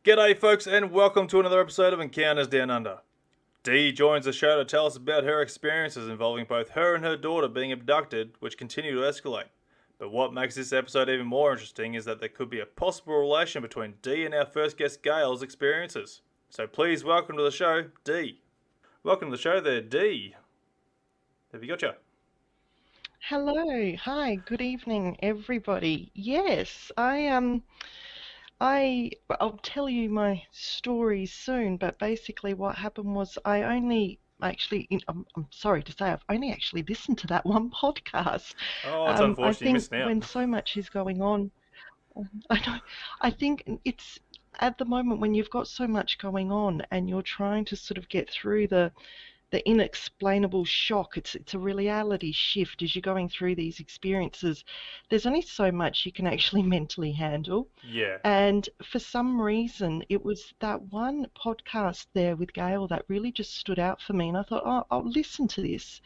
G'day folks and welcome to another episode of Encounters Down Under. Dee joins the show to tell us about her experiences involving both her and her daughter being abducted, which continue to escalate. But what makes this episode even more interesting is that there could be a possible relation between Dee and our first guest Gale's experiences. So please welcome to the show, Dee. Welcome to the show there, Dee. Have you got you? Hello, hi, good evening, everybody. Yes, I'll tell you my story soon, but basically what happened was I'm sorry to say, I've only actually listened to that one podcast. Oh, it's I unfortunate you're think missing out. when so much is going on, I know, I think it's at the moment when you've got so much going on and you're trying to sort of get through the inexplainable shock. It's a reality shift as you're going through these experiences. There's only so much you can actually mentally handle. Yeah. And for some reason, it was that one podcast there with Gale that really just stood out for me. And I thought, oh, I'll listen to this.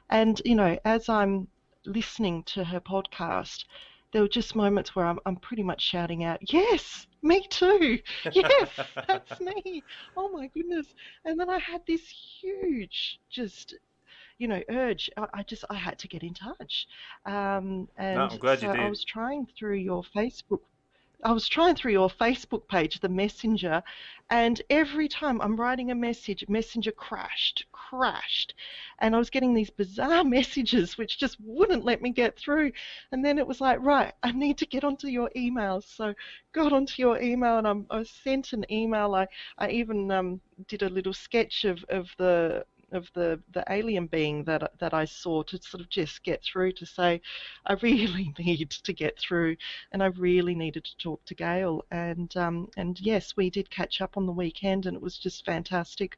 And, as I'm listening to her podcast, there were just moments where I'm pretty much shouting out, yes, me too. Yes, that's me. Oh my goodness. And then I had this huge urge. I had to get in touch. No, And I'm glad you so I did. was trying through your Facebook. I was trying through your Facebook page, the Messenger, and every time I'm writing a message, Messenger crashed. And I was getting these bizarre messages which just wouldn't let me get through. And then it was like, right, I need to get onto your emails. So got onto your email and I sent an email. I even did a little sketch of the alien being that I saw to sort of just get through to say I really need to get through and I really needed to talk to Gale and yes, we did catch up on the weekend and it was just fantastic.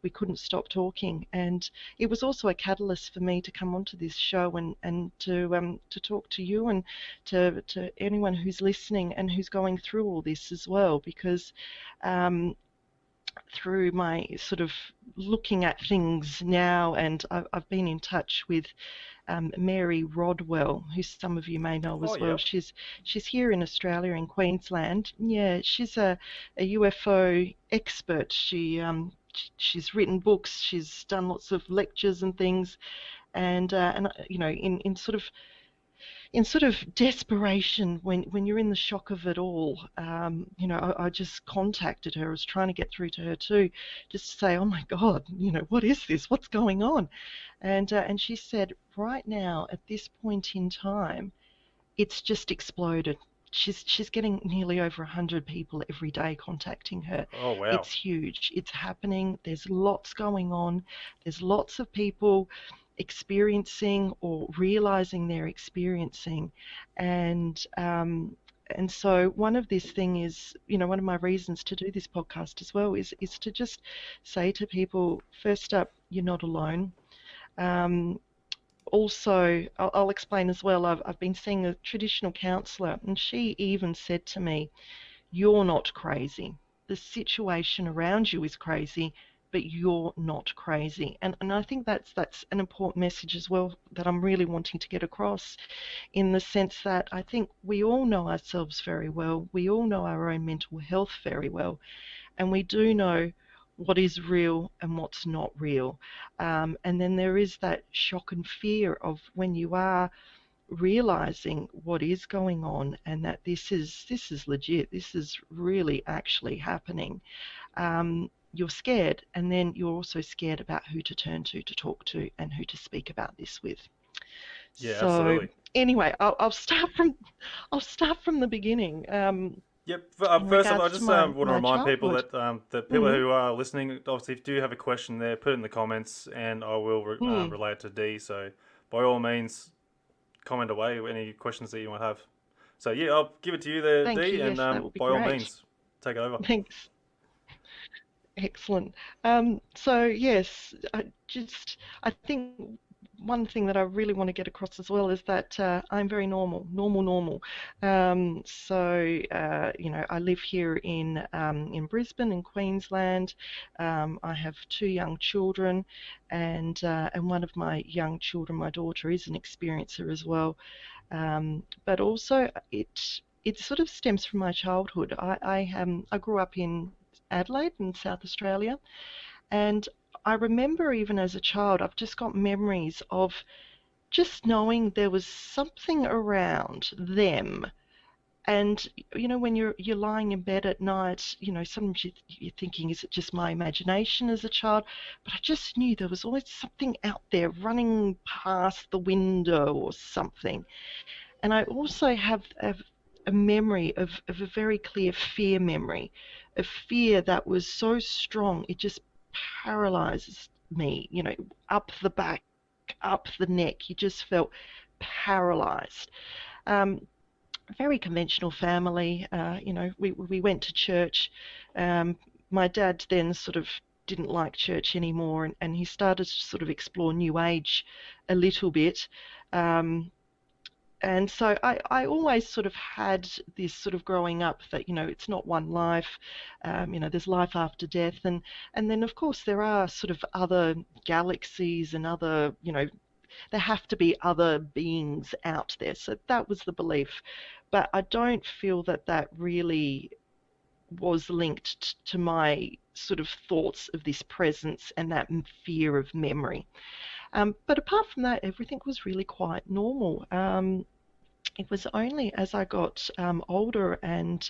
We couldn't stop talking and it was also a catalyst for me to come onto this show and to talk to you and to anyone who's listening and who's going through all this as well because through my sort of looking at things now, and I've been in touch with Mary Rodwell, who some of you may know Oh, as well. yep. She's here in Australia, in Queensland. Yeah, she's a UFO expert. She's written books. She's done lots of lectures and things, and in sort of desperation when you're in the shock of it all, I just contacted her. I was trying to get through to her too, just to say, oh my God, what is this? What's going on? And she said, right now at this point in time, it's just exploded. She's getting nearly over 100 people every day contacting her. Oh, wow. It's huge. It's happening. There's lots going on. There's lots of people experiencing or realizing they're experiencing, and so one of this thing is, one of my reasons to do this podcast as well is to just say to people, first up, you're not alone. Um, Also, I'll explain as well. I've been seeing a traditional counsellor, and she even said to me, "You're not crazy. The situation around you is crazy, but you're not crazy." And I think that's an important message as well that I'm really wanting to get across, in the sense that I think we all know ourselves very well. We all know our own mental health very well, and we do know what is real and what's not real. And then there is that shock and fear of when you are realizing what is going on and that this is legit, this is really actually happening. You're scared, and then you're also scared about who to turn to talk to, and who to speak about this with. Yeah, So absolutely. anyway, I'll start from the beginning. Yep. In First off, I regards to just my want to remind people childhood. that the people Mm, who are listening, obviously, if you do have a question there, put it in the comments, and I will mm. relay it to Dee. So, by all means, comment away any questions that you might have. So, yeah, I'll give it to you there, Thank you. Dee, and Yes, that would be by all great. means, take it over. Thanks. Excellent. So yes, I think one thing that I really want to get across as well is that I'm very normal. I live here in Brisbane, in Queensland. I have two young children, and one of my young children, my daughter, is an experiencer as well. But also it sort of stems from my childhood. I grew up in Adelaide in South Australia, and I remember even as a child, I've just got memories of just knowing there was something around them. And when you're lying in bed at night, sometimes you're thinking, is it just my imagination as a child? But I just knew there was always something out there running past the window or something. And I also have a memory of a very clear fear memory, a fear that was so strong it just paralyzes me, up the back, up the neck. You just felt paralyzed. Um, Very conventional family. We went to church. Um, my dad then sort of didn't like church anymore, and he started to sort of explore New Age a little bit. Um, and so I always sort of had this sort of growing up that, it's not one life, there's life after death. And then, of course, there are sort of other galaxies and other, there have to be other beings out there. So that was the belief. But I don't feel that that really was linked to my sort of thoughts of this presence and that fear of memory. But apart from that, everything was really quite normal. It was only as I got older and,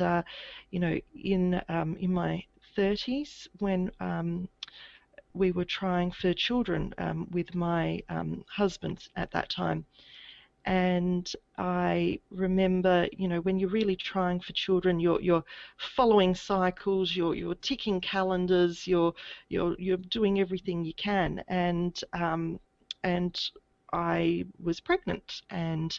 in my 30s when we were trying for children with my husband at that time. And I remember, when you're really trying for children, you're following cycles, you're ticking calendars, you're doing everything you can. And I was pregnant, and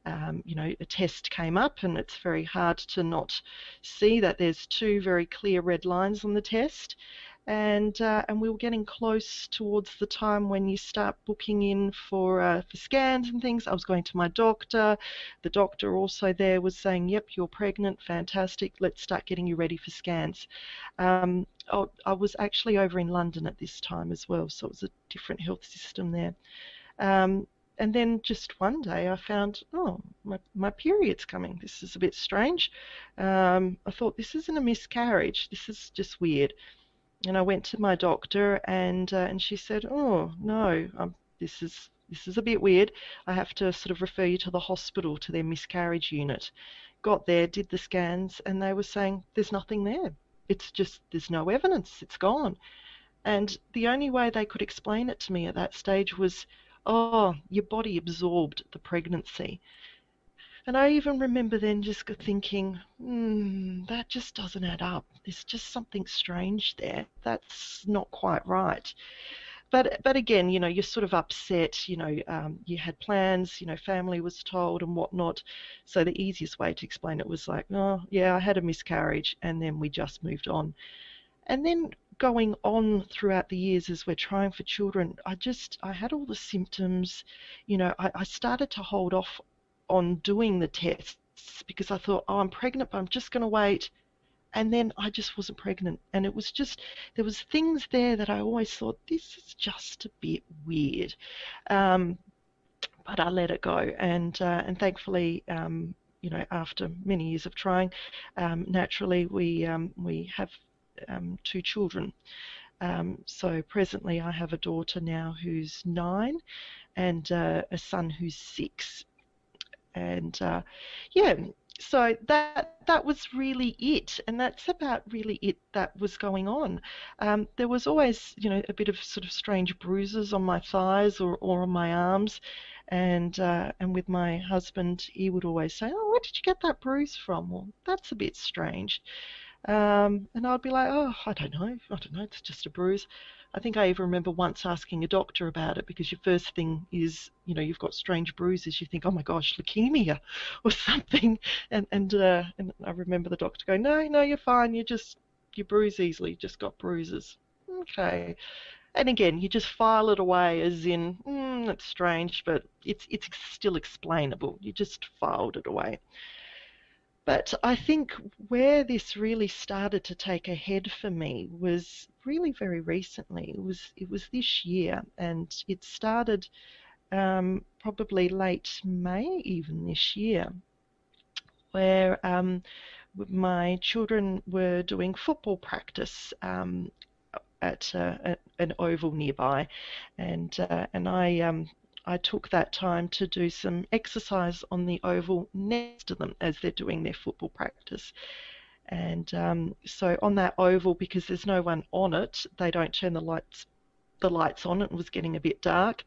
a test came up, and it's very hard to not see that there's two very clear red lines on the test. And we were getting close towards the time when you start booking in for scans and things. I was going to my doctor. The doctor also there was saying, "Yep, you're pregnant. Fantastic. Let's start getting you ready for scans." I was actually over in London at this time as well, so it was a different health system there. Um, and then just one day I found, oh, my period's coming. This is a bit strange. I thought, this isn't a miscarriage. This is just weird. And I went to my doctor, and she said, "Oh no, this is a bit weird. I have to sort of refer you to the hospital, to their miscarriage unit." Got there, did the scans, and they were saying there's nothing there. It's just there's no evidence. It's gone. And the only way they could explain it to me at that stage was, "Oh, your body absorbed the pregnancy." And I even remember then just thinking, that just doesn't add up. There's just something strange there. That's not quite right. But again, you're sort of upset. You had plans. Family was told and whatnot. So the easiest way to explain it was like, "Oh, yeah, I had a miscarriage," and then we just moved on. And then going on throughout the years as we're trying for children, I had all the symptoms. I started to hold off on doing the tests because I thought, oh, I'm pregnant, but I'm just going to wait. And then I just wasn't pregnant. And it was just, there was things there that I always thought, this is just a bit weird. Um, but I let it go. And thankfully, after many years of trying, naturally we have two children. So presently I have a daughter now who's 9 and a son who's 6. And yeah, so that was really it, and that's about really it that was going on. There was always, a bit of sort of strange bruises on my thighs or on my arms, and with my husband, he would always say, "Oh, where did you get that bruise from?" Well, that's a bit strange. And I'd be like, "Oh, I don't know. It's just a bruise." I think I even remember once asking a doctor about it because your first thing is, you've got strange bruises. You think, "Oh my gosh, leukemia or something." And I remember the doctor going, "No, no, you're fine. You bruise easily. You just got bruises." Okay. And again, you just file it away as in, that's strange, but it's still explainable. You just filed it away. But I think where this really started to take a head for me was really very recently. It was this year, and it started probably late May even this year. where my children were doing football practice at an oval nearby, and I took that time to do some exercise on the oval next to them as they're doing their football practice. And so on that oval, because there's no one on it, they don't turn the lights on. It was getting a bit dark,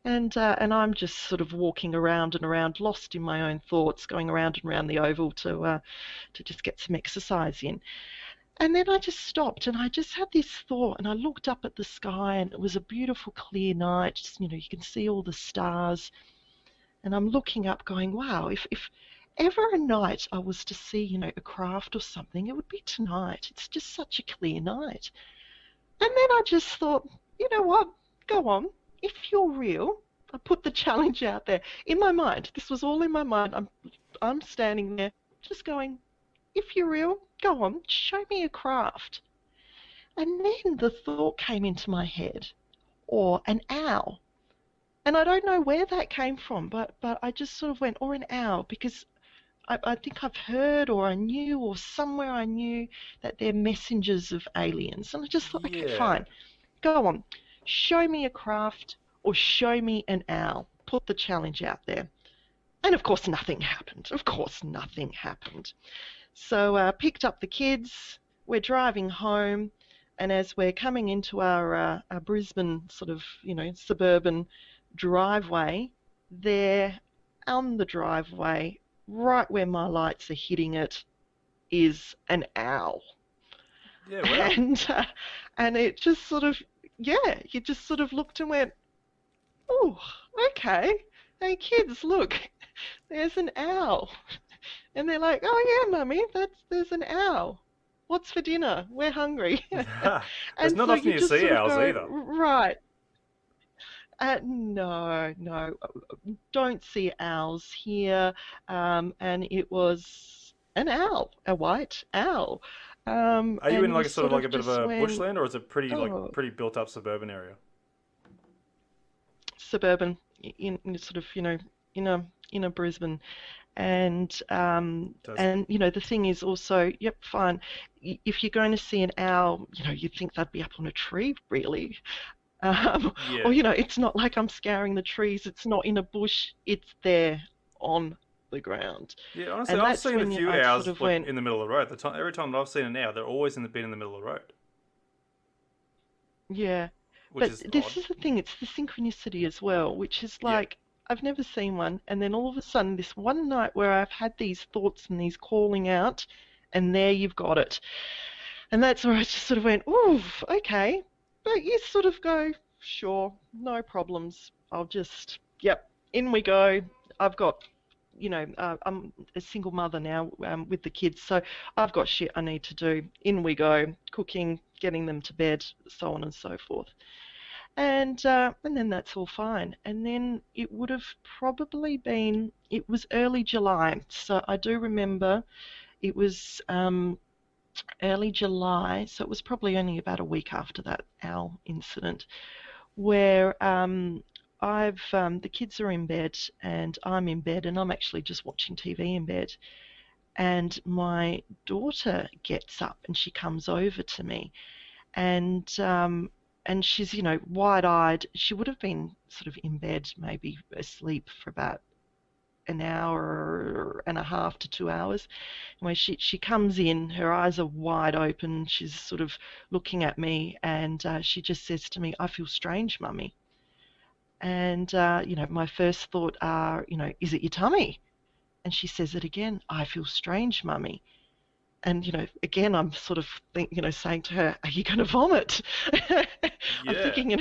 and I'm just sort of walking around and around, lost in my own thoughts, going around and around the oval to just get some exercise in. And then I just stopped and I just had this thought, and I looked up at the sky, and it was a beautiful clear night. Just, you can see all the stars, and I'm looking up going, wow, if ever a night I was to see, a craft or something, it would be tonight. It's just such a clear night. And then I just thought, you know what? Go on. If you're real, I put the challenge out there in my mind. This was all in my mind. I'm standing there just going, if you're real, go on, show me a craft. And then the thought came into my head, or an owl. And I don't know where that came from, but I just sort of went, or an owl, because I think I've heard, or I knew, or somewhere I knew that they're messengers of aliens. And I just thought, okay, Yeah. fine, go on, show me a craft or show me an owl. Put the challenge out there. And of course, nothing happened. Of course, nothing happened. So I picked up the kids. We're driving home. And as we're coming into our Brisbane sort of, suburban driveway, there on the driveway, right where my lights are hitting it, is an owl. Yeah, wow. And it just sort of, yeah, you just sort of looked and went, oh, okay. Hey kids, look, there's an owl. And they're like, oh yeah, mummy, there's an owl. What's for dinner? We're hungry. It's And not so often you you just see sort of owls go, either. right. No, no, don't see owls here. And it was an owl, a white owl. Are you in And like we a sort of sort like a of bit of just a went, bushland, or is it pretty oh, pretty built up suburban area? suburban, in sort of, in a Brisbane. And Does and the thing is also, yep, fine. If you're going to see an owl, you'd think they'd be up on a tree, really. Or yeah. it's not like I'm scouring the trees. It's not in a bush. It's there on the ground. Yeah, honestly, And I've that's seen a when few I sort owls of like went, in the middle of the road. Every time that I've seen an owl, they're always been in the middle of the road, yeah. which But is odd. this is the thing. It's the synchronicity as well, which is Yeah. like I've never seen one. And then all of a sudden, this one night where I've had these thoughts and these calling out, and there you've got it. And that's where I just sort of went, ooh, okay. But you sort of go, sure, no problems. Yep, in we go. I've got, I'm a single mother now with the kids, so I've got shit I need to do. In we go, cooking, getting them to bed, so on and so forth. And then that's all fine. And then it would have probably been, it was early July, so I do remember it was early July, so it was probably only about a week after that owl incident, where the kids are in bed and I'm in bed and I'm actually just watching TV in bed. And my daughter gets up and she comes over to me, and she's, wide-eyed. She would have been sort of in bed, maybe asleep for about an hour and a half to 2 hours. Anyway, she comes in, her eyes are wide open, she's sort of looking at me, and she just says to me, I feel strange, mummy. And, my first thought are, is it your tummy? And she says it again, I feel strange, mummy. And, again, I'm sort of saying to her, are you going to vomit? I'm Yeah. thinking,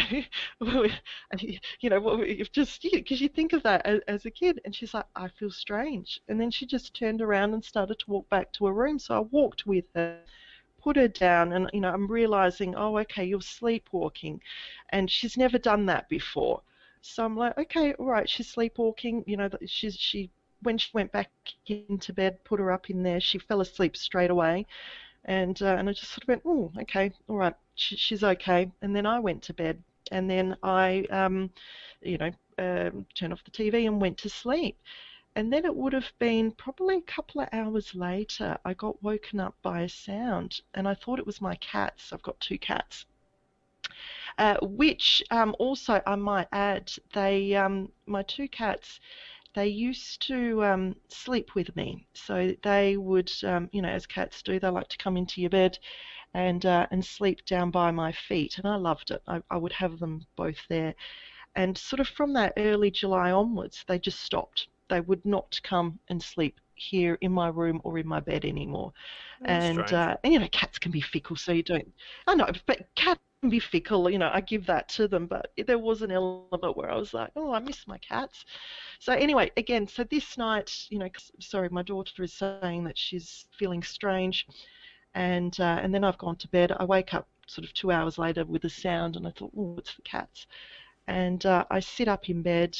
you've just, because you think of that as a kid. And she's like, I feel strange. And then she just turned around and started to walk back to her room. So I walked with her, put her down, and, I'm realizing, oh, okay, you're sleepwalking. And she's never done that before. So I'm like, okay, all right, she's sleepwalking. She when she went back into bed, put her up in there, she fell asleep straight away. And I just sort of went, oh, okay, all right, she's okay. And then I went to bed, and then I, turned off the TV and went to sleep. And then it would have been probably a couple of hours later, I got woken up by a sound, and I thought it was my cats. I've got two cats, which also I might add, my two cats, they used to sleep with me. So they would, as cats do, they like to come into your bed and sleep down by my feet, and I loved it. I would have them both there. And sort of from that early July onwards, they just stopped. They would not come and sleep here in my room or in my bed anymore. Oh, that's strange. And cats can be fickle, so you don't. I know, but cats can be fickle. I give that to them. But there was an element where I was like, oh, I miss my cats. So anyway, again, so this night, sorry, my daughter is saying that she's feeling strange, and then I've gone to bed. I wake up sort of 2 hours later with a sound, and I thought, oh, it's the cats. And I sit up in bed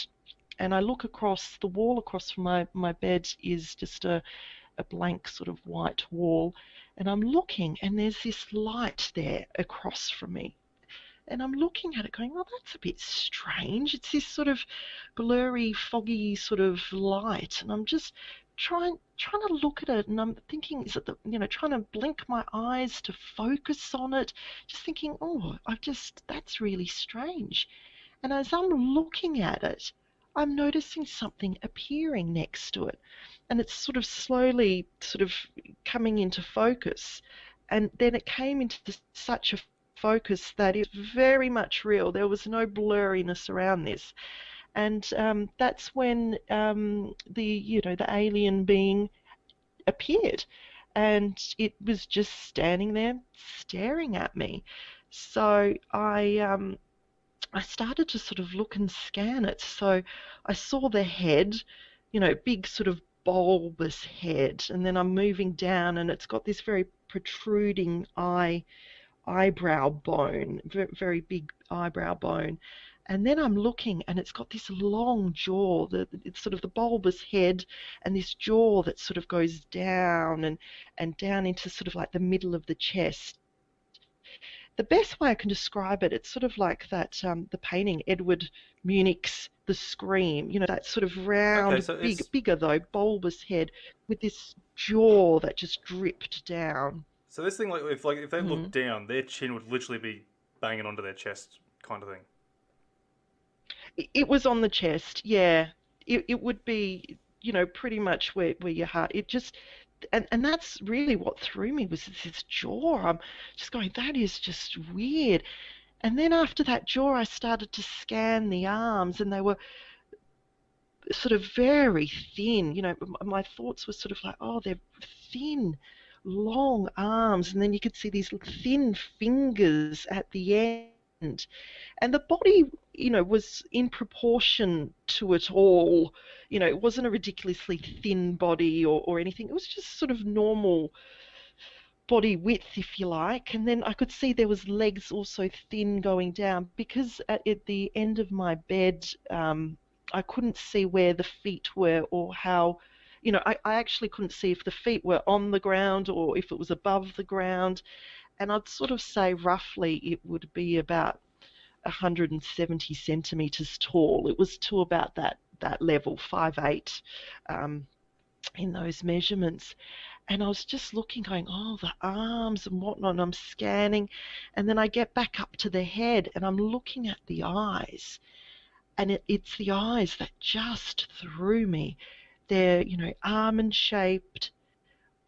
and I look across the wall across from my bed is just a blank sort of white wall. And I'm looking and there's this light there across from me. And I'm looking at it going, well, that's a bit strange. It's this sort of blurry, foggy sort of light. And I'm just trying to look at it and I'm thinking, is it trying to blink my eyes to focus on it, just thinking, oh, that's really strange. And as I'm looking at it, I'm noticing something appearing next to it. And it's sort of slowly sort of coming into focus. And then it came into such a focus that it's very much real. There was no blurriness around this. And that's when the alien being appeared. And it was just standing there staring at me. So I started to sort of look and scan it. So I saw the head, big sort of bulbous head, and then I'm moving down and it's got this very protruding eyebrow bone, very, very big eyebrow bone. And then I'm looking and it's got this long jaw, it's sort of the bulbous head and this jaw that sort of goes down and down into sort of like the middle of the chest. The best way I can describe it, it's sort of like that the painting Edward Munich's The Scream, that sort of Okay, round, so it's bigger though, bulbous head with this jaw that just dripped down. so this thing like if they look Mm. down, their chin would literally be banging onto their chest, kind of thing. It was on the chest, yeah. It would be, pretty much where your heart. It just, and that's really what threw me was this jaw. I'm just going, that is just weird. And then after that jaw, I started to scan the arms, and they were sort of very thin. My thoughts were sort of like, oh, they're thin, long arms, and then you could see these thin fingers at the end. And the body, was in proportion to it all. It wasn't a ridiculously thin body or anything. It was just sort of normal body width, if you like. And then I could see there was legs also thin going down because at the end of my bed, I couldn't see where the feet were or how. I actually couldn't see if the feet were on the ground or if it was above the ground. And I'd sort of say roughly it would be about 170 centimeters tall. It was to about that level, 5'8", in those measurements. And I was just looking, going, oh, the arms and whatnot, and I'm scanning. And then I get back up to the head and I'm looking at the eyes. And it's the eyes that just threw me. They're, almond shaped,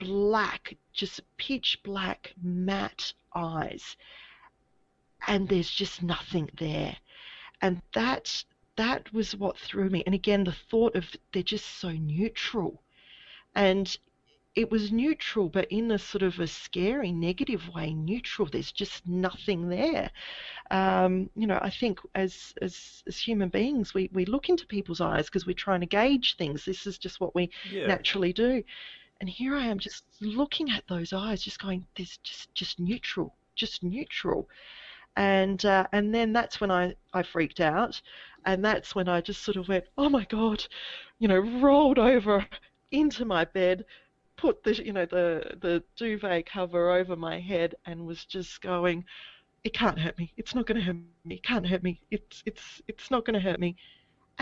black, just pitch black, matte eyes. And there's just nothing there. And that was what threw me. And again, the thought of they're just so neutral. And it was neutral, but in a sort of a scary, negative way, neutral. There's just nothing there. I think as human beings, we look into people's eyes because we're trying to gauge things. This is just what we Yeah. naturally do. And here I am just looking at those eyes, just going, there's just neutral, just neutral. And then that's when I freaked out, and that's when I just sort of went, oh my God, rolled over into my bed, put the duvet cover over my head, and was just going, it can't hurt me. It's not going to hurt me. It can't hurt me. It's not going to hurt me.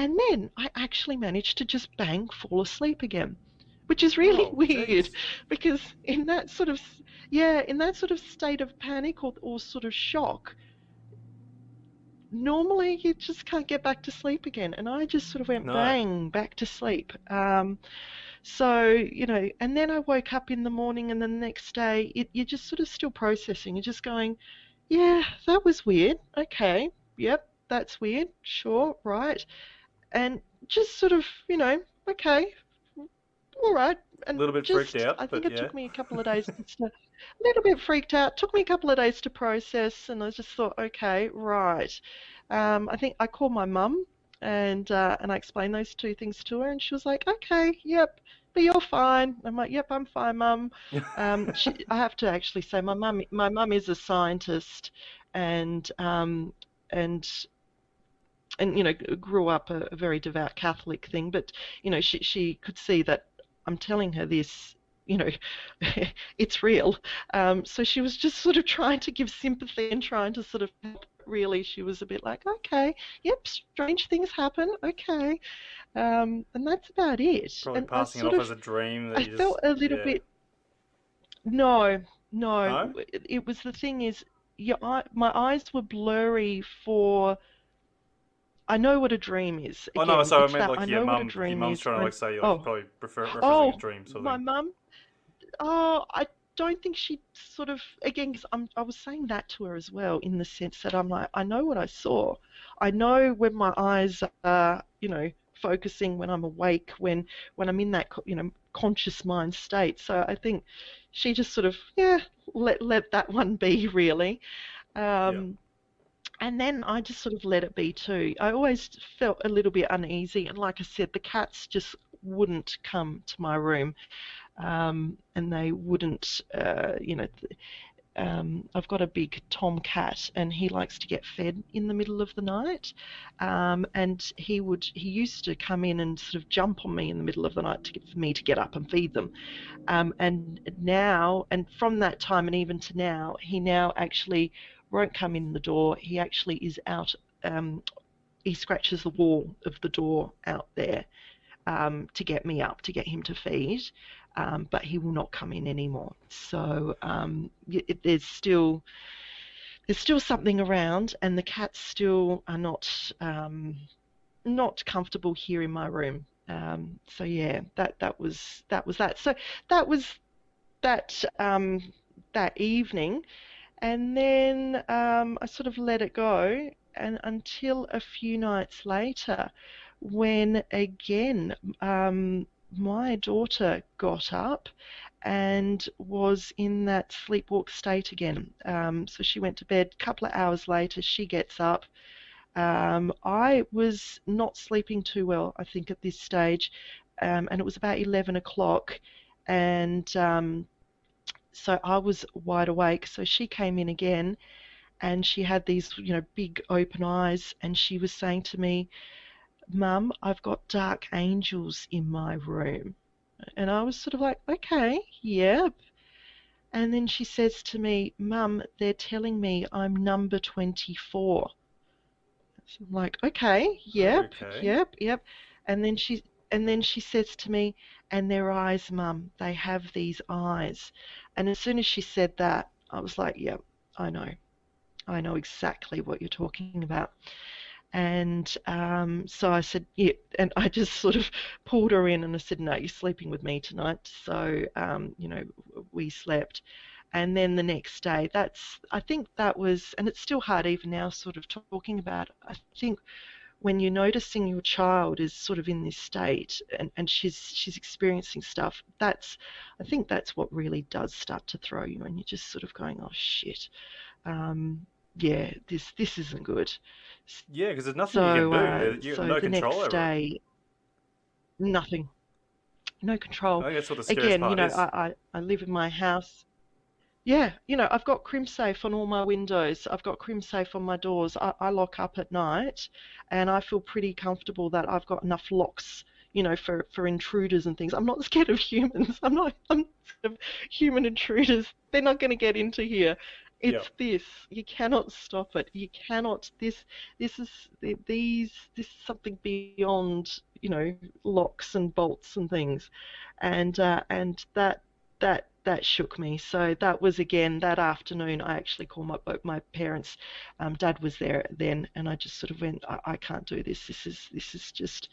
And then I actually managed to just bang fall asleep again, which is really Oh, weird jeez. because in that sort of, yeah, in that sort of state of panic or sort of shock, normally you just can't get back to sleep again. And I just sort of went No. bang back to sleep. So, and then I woke up in the morning and the next day you're just sort of still processing. You're just going, yeah, that was weird. Okay, yep, that's weird. Sure, right. And just sort of, okay, all right. A And little bit freaked just, out, I think but it yeah. took me a couple of days just to, a little bit freaked out. Took me a couple of days to process, and I just thought, okay, right. I think I called my mum, and I explained those two things to her, and she was like, okay, yep, but you're fine. I'm like, yep, I'm fine, mum. I have to actually say, my mum is a scientist, and um, and and grew up a very devout Catholic thing, but she could see that I'm telling her this, you know, it's real. So she was just sort of trying to give sympathy and trying to sort of help. Really, she was a bit like, okay, yep, strange things happen, okay, and that's about it. Probably And I passing it sort off of, as a dream that I you just, felt a little yeah. bit, no, no, No? it was the thing is, my eyes were blurry for. I know what a dream is. Oh no, Again, so I it's meant that like I know what a your dream mum's is trying to when. like say like you Oh, probably referencing a oh, dream sort of my thing. mum. Oh, I don't think she sort of. Again, 'cause I was saying that to her as well, in the sense that I'm like, I know what I saw. I know when my eyes are, focusing, when I'm awake, when I'm in that, conscious mind state. So I think she just sort of, yeah, let that one be really. Yeah. Um, and then I just sort of let it be too. I always felt a little bit uneasy, and like I said, the cats just wouldn't come to my room, and they wouldn't, I've got a big tom cat, and he likes to get fed in the middle of the night, and he used to come in and sort of jump on me in the middle of the night for me to get up and feed them. And from that time and even to now, he now actually won't come in the door. He actually is out. He scratches the wall of the door out there, to get me up, to get him to feed, but he will not come in anymore. So there's still something around, and the cats still are not comfortable here in my room. So yeah, that was that. So that was that evening, and then I sort of let it go, and until a few nights later, when again my daughter got up and was in that sleepwalk state again. So she went to bed. A couple of hours later, she gets up. I was not sleeping too well, I think, at this stage, and it was about 11 o'clock, and so I was wide awake. So she came in again, and she had these, big open eyes, and she was saying to me, Mum, I've got dark angels in my room. And I was sort of like, okay, yeah. And then she says to me, Mum, they're telling me I'm number 24. So I'm like, okay, yep, Okay. yep, yep. And then she says to me, and their eyes, Mum, they have these eyes. And as soon as she said that, I was like, yep, I know. I know exactly what you're talking about. And so I said, yeah, and I just sort of pulled her in and I said, no, you're sleeping with me tonight. So, we slept. And then the next day, I think that was, and it's still hard even now sort of talking about, I think when you're noticing your child is sort of in this state, and she's experiencing stuff, I think that's what really does start to throw you, and you're just sort of going, oh shit, yeah, this isn't good. Yeah, because there's nothing you can So, do. You got so no the control next over it. day, nothing, no I control. think that's what the scariest Again, part is. I live in my house. Yeah, I've got crimsafe on all my windows. I've got crimsafe on my doors. I lock up at night, and I feel pretty comfortable that I've got enough locks, for intruders and things. I'm not scared of humans. I'm not. I'm scared of human intruders. They're not going to get into here. Yeah. It's this. You cannot stop it. You cannot. This is this is something beyond, locks and bolts and things, and that shook me. So that was again that afternoon. I actually called my parents. Dad was there then, and I just sort of went, I can't do this. This is just,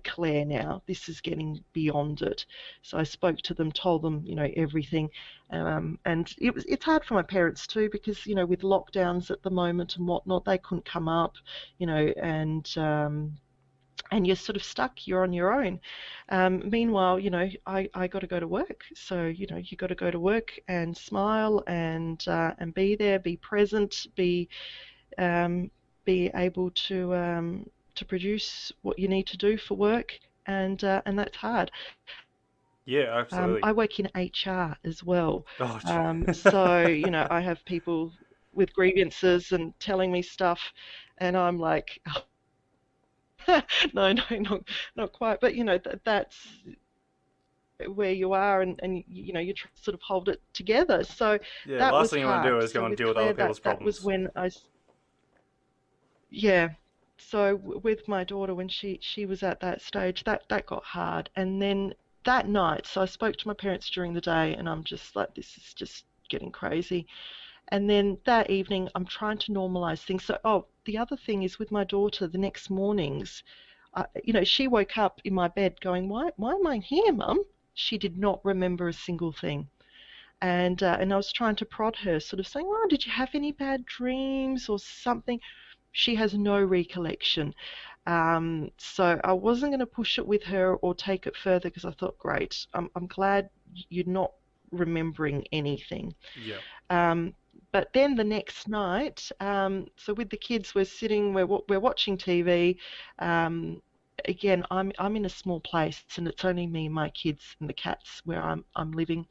Claire now. This is getting beyond it. So I spoke to them, told them, everything. And it's hard for my parents too because with lockdowns at the moment and whatnot, they couldn't come up, and you're sort of stuck. You're on your own. Meanwhile, I got to go to work. So you got to go to work and smile and be there, be present, um, be able to produce what you need to do for work, and that's hard. Yeah, absolutely. I work in HR as well. Oh, So, I have people with grievances and telling me stuff, and I'm like, no, no, not quite. But, that's where you are, and you try to sort of hold it together. So yeah, that last was thing you want to do hard. is go So and with deal with other Claire, people's that was problems. when yeah. So with my daughter, when she was at that stage, that got hard. And then that night, so I spoke to my parents during the day, and I'm just like, this is just getting crazy. And then that evening, I'm trying to normalize things. So, oh, the other thing is with my daughter, the next mornings, she woke up in my bed going, why am I here, Mum? She did not remember a single thing. And I was trying to prod her, sort of saying, oh, did you have any bad dreams or something? She has no recollection. So I wasn't going to push it with her or take it further because I thought, great, I'm glad you're not remembering anything. Yeah. Um, but then the next night, so with the kids, we're sitting, we're watching TV. Um, Again, I'm in a small place, and it's only me, my kids, and the cats where I'm living.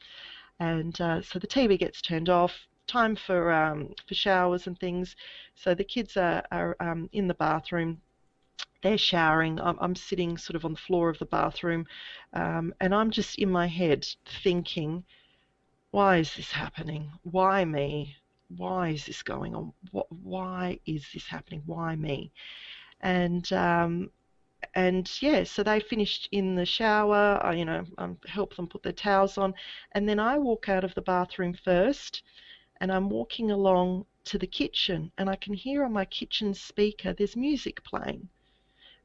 And so the TV gets turned off. Time for showers and things. So the kids are in the bathroom. They're showering. I'm sitting sort of on the floor of the bathroom, and I'm just in my head thinking, why is this happening? Why me? Why is this going on? Why is this happening? Why me? And yeah, so they finished in the shower. I help them put their towels on, and then I walk out of the bathroom first, and I'm walking along to the kitchen, and I can hear on my kitchen speaker there's music playing.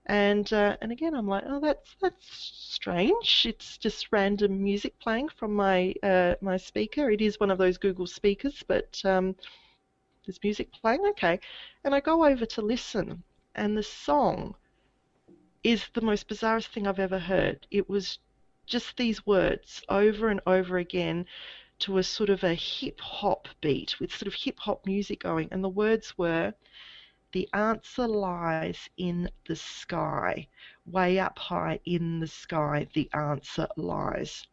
And again, I'm like, oh, that's strange. It's just random music playing from my speaker. It is one of those Google speakers, but there's music playing. Okay, and I go over to listen, and the song is the most bizarrest thing I've ever heard. It was just these words over and over again to a sort of a hip hop beat with sort of hip hop music going, and the words were, the answer lies in the sky. Way up high in the sky, the answer lies.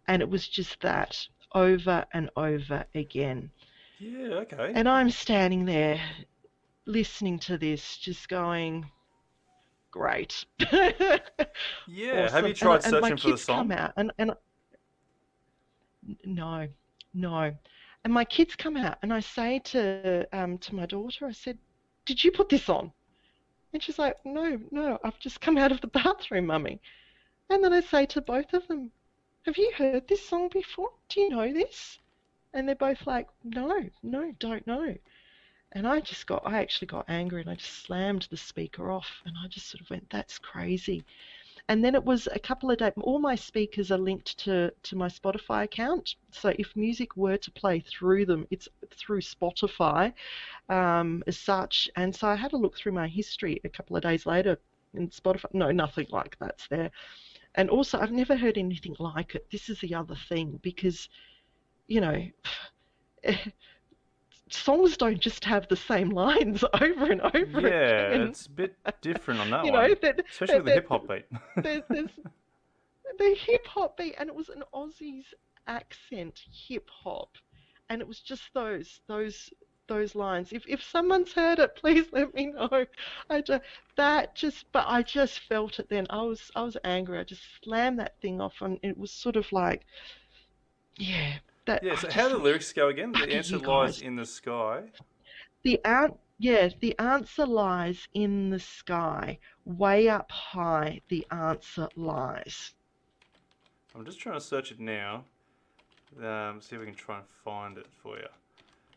And it was just that over and over again. Yeah, okay. And I'm standing there listening to this, just going, great. Yeah, have you Awesome. And, tried and my searching for the kids come song? out, and no, no. And my kids come out, and I say to my daughter, I said, did you put this on? And she's like, no, no, I've just come out of the bathroom, Mummy. And then I say to both of them, have you heard this song before? Do you know this? And they're both like, no, no, don't know. And I actually got angry, and I just slammed the speaker off, and I just sort of went, that's crazy. And then it was a couple of days, all my speakers are linked to my Spotify account. So if music were to play through them, it's through Spotify as such. And so I had a look through my history a couple of days later in Spotify. No, nothing like that's there. And also, I've never heard anything like it. This is the other thing because, you know, songs don't just have the same lines over and over Yeah, again. it's a bit different on that You know, one, especially with the hip hop beat. there's the hip hop beat, and it was an Aussie's accent hip hop, and it was just those lines. If someone's heard it, please let me know. I just, but I just felt it then. I was angry. I just slammed that thing off, and it was sort of like, yeah. That Yeah, I so just how do the thought, lyrics go again? The bugger answer you lies guys. in the sky. The answer lies in the sky, way up high. The answer lies. I'm just trying to search it now. See if we can try and find it for you.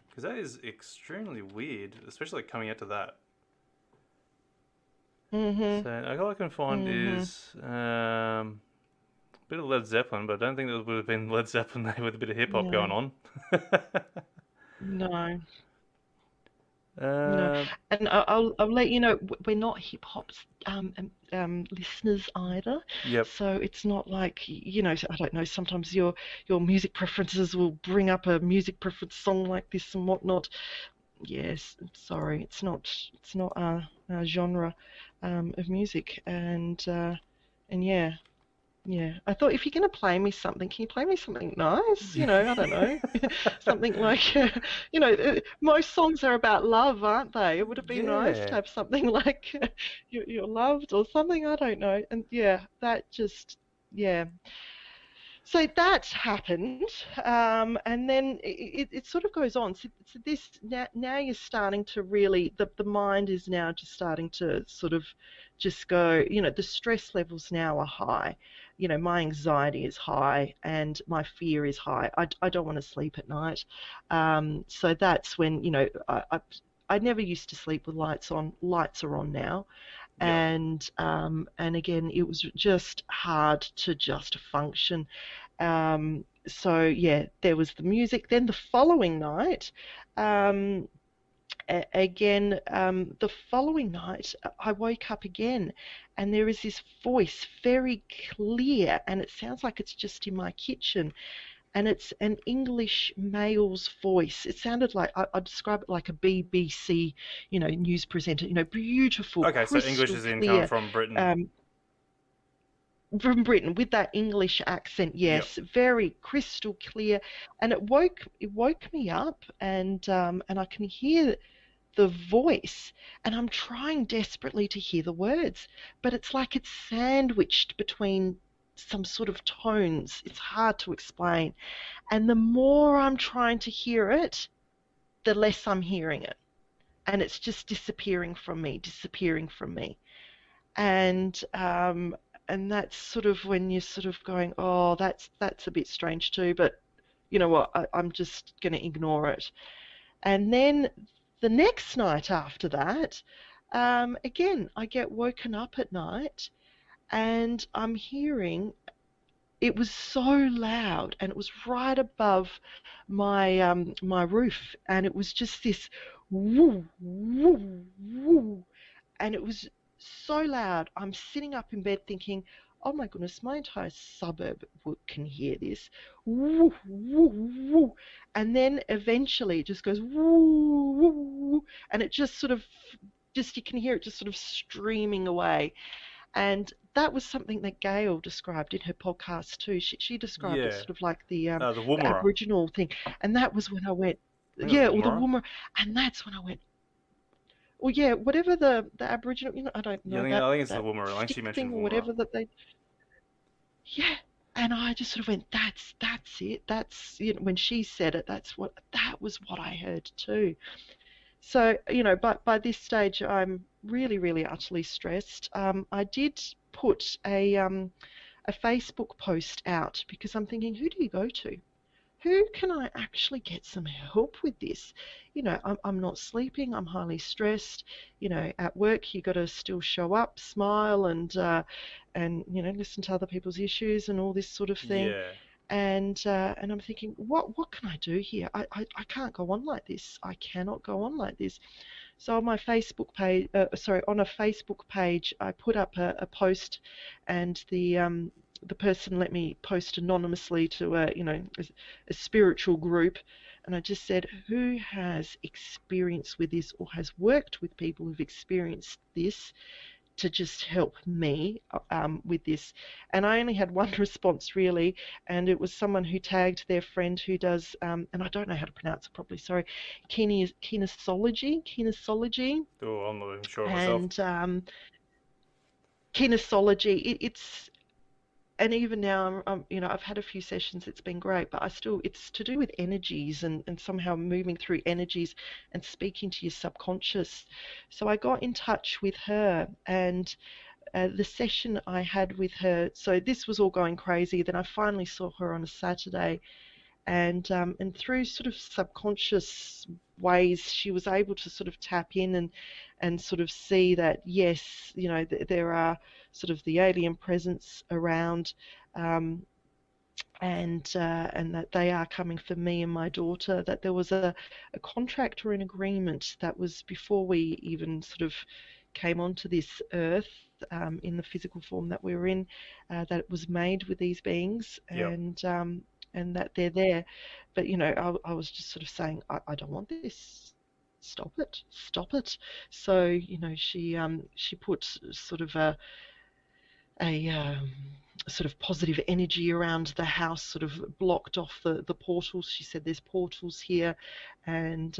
Because that is extremely weird, especially like coming out to that. Mhm. So all I can find Mhm. is a bit of Led Zeppelin, but I don't think that would have been Led Zeppelin there with a bit of hip hop No. going on. No. No, uh, and I'll let you know we're not hip hop listeners either, yep. so it's not like I don't know. Sometimes your music preferences will bring up a music preference song like this and whatnot. Yes, sorry, it's not our genre of music, and yeah. Yeah, I thought if you're going to play me something, can you play me something nice? I don't know, something like, most songs are about love, aren't they? It would have been nice to Yeah. have something like you're loved or something, I don't know. And yeah, yeah. So that happened, and then it sort of goes on. So this now you're starting to really the mind is now just starting to sort of just go. The stress levels now are high. My anxiety is high and my fear is high. I don't want to sleep at night. So that's when I never used to sleep with lights on. Lights are on now, Yep. and again it was just hard to just function. So yeah, there was the music. Then the following night, um, again, the following night, I woke up again, and there is this voice, very clear, and it sounds like it's just in my kitchen, and it's an English male's voice. It sounded like I'd describe it like a BBC, news presenter. Beautiful, Okay, so English crystal is in coming clear. from Britain. Um, from Britain with that English accent, Yep. yes, very crystal clear, and it woke me up, and I can hear the voice, and I'm trying desperately to hear the words, but it's like it's sandwiched between some sort of tones. It's hard to explain, and the more I'm trying to hear it, the less I'm hearing it, and it's just disappearing from me, and that's sort of when you're sort of going, oh, that's a bit strange too, but you know what, I'm just going to ignore it. And then the next night after that, again, I get woken up at night and I'm hearing, it was so loud and it was right above my roof, and it was just this woo woo woo, and it was so loud. I'm sitting up in bed thinking, oh my goodness, my entire suburb can hear this. Woo, woo, woo. And then eventually it just goes woo, woo, woo. And it just sort of, just you can hear it just sort of streaming away. And that was something that Gale described in her podcast too. She described it Yeah. sort of like The the Woomera. Aboriginal thing. And that was when I went, I think it was yeah, or the Woomera. woman. And that's when I went, well, yeah, whatever the Aboriginal, I don't Yeah, know I that think it's the that Woomera. I think she stick mentioned thing or Woomera. whatever that they, yeah. And I just sort of went, that's it. That's when she said it, that was what I heard too. So but by this stage, I'm really, really utterly stressed. I did put a Facebook post out because I'm thinking, who do you go to? Who can I actually get some help with this? I'm not sleeping, I'm highly stressed. At work, you got to still show up, smile, and listen to other people's issues and all this sort of thing. Yeah. And I'm thinking, what can I do here? I can't go on like this. I cannot go on like this. So on my Facebook page, on a Facebook page, I put up a post, and the person let me post anonymously to a spiritual group, and I just said, who has experience with this or has worked with people who've experienced this, to just help me with this. And I only had one response really, and it was someone who tagged their friend who does, and I don't know how to pronounce it properly, sorry, kinesiology, Oh, I'm not even sure myself. and kinesiology. It's and even now, I've had a few sessions. It's been great, but it's to do with energies and somehow moving through energies and speaking to your subconscious. So I got in touch with her, and the session I had with her. So this was all going crazy. Then I finally saw her on a Saturday, and through sort of subconscious ways, she was able to sort of tap in and sort of see that yes, there are sort of the alien presence around, um, and that they are coming for me and my daughter. That there was a contract or an agreement that was before we even sort of came onto this earth, in the physical form that we were in, that it was made with these beings, Yep. and that they're there. But I was just sort of saying, I don't want this. Stop it, stop it. So she put sort of a sort of positive energy around the house, sort of blocked off the portals. She said there's portals here,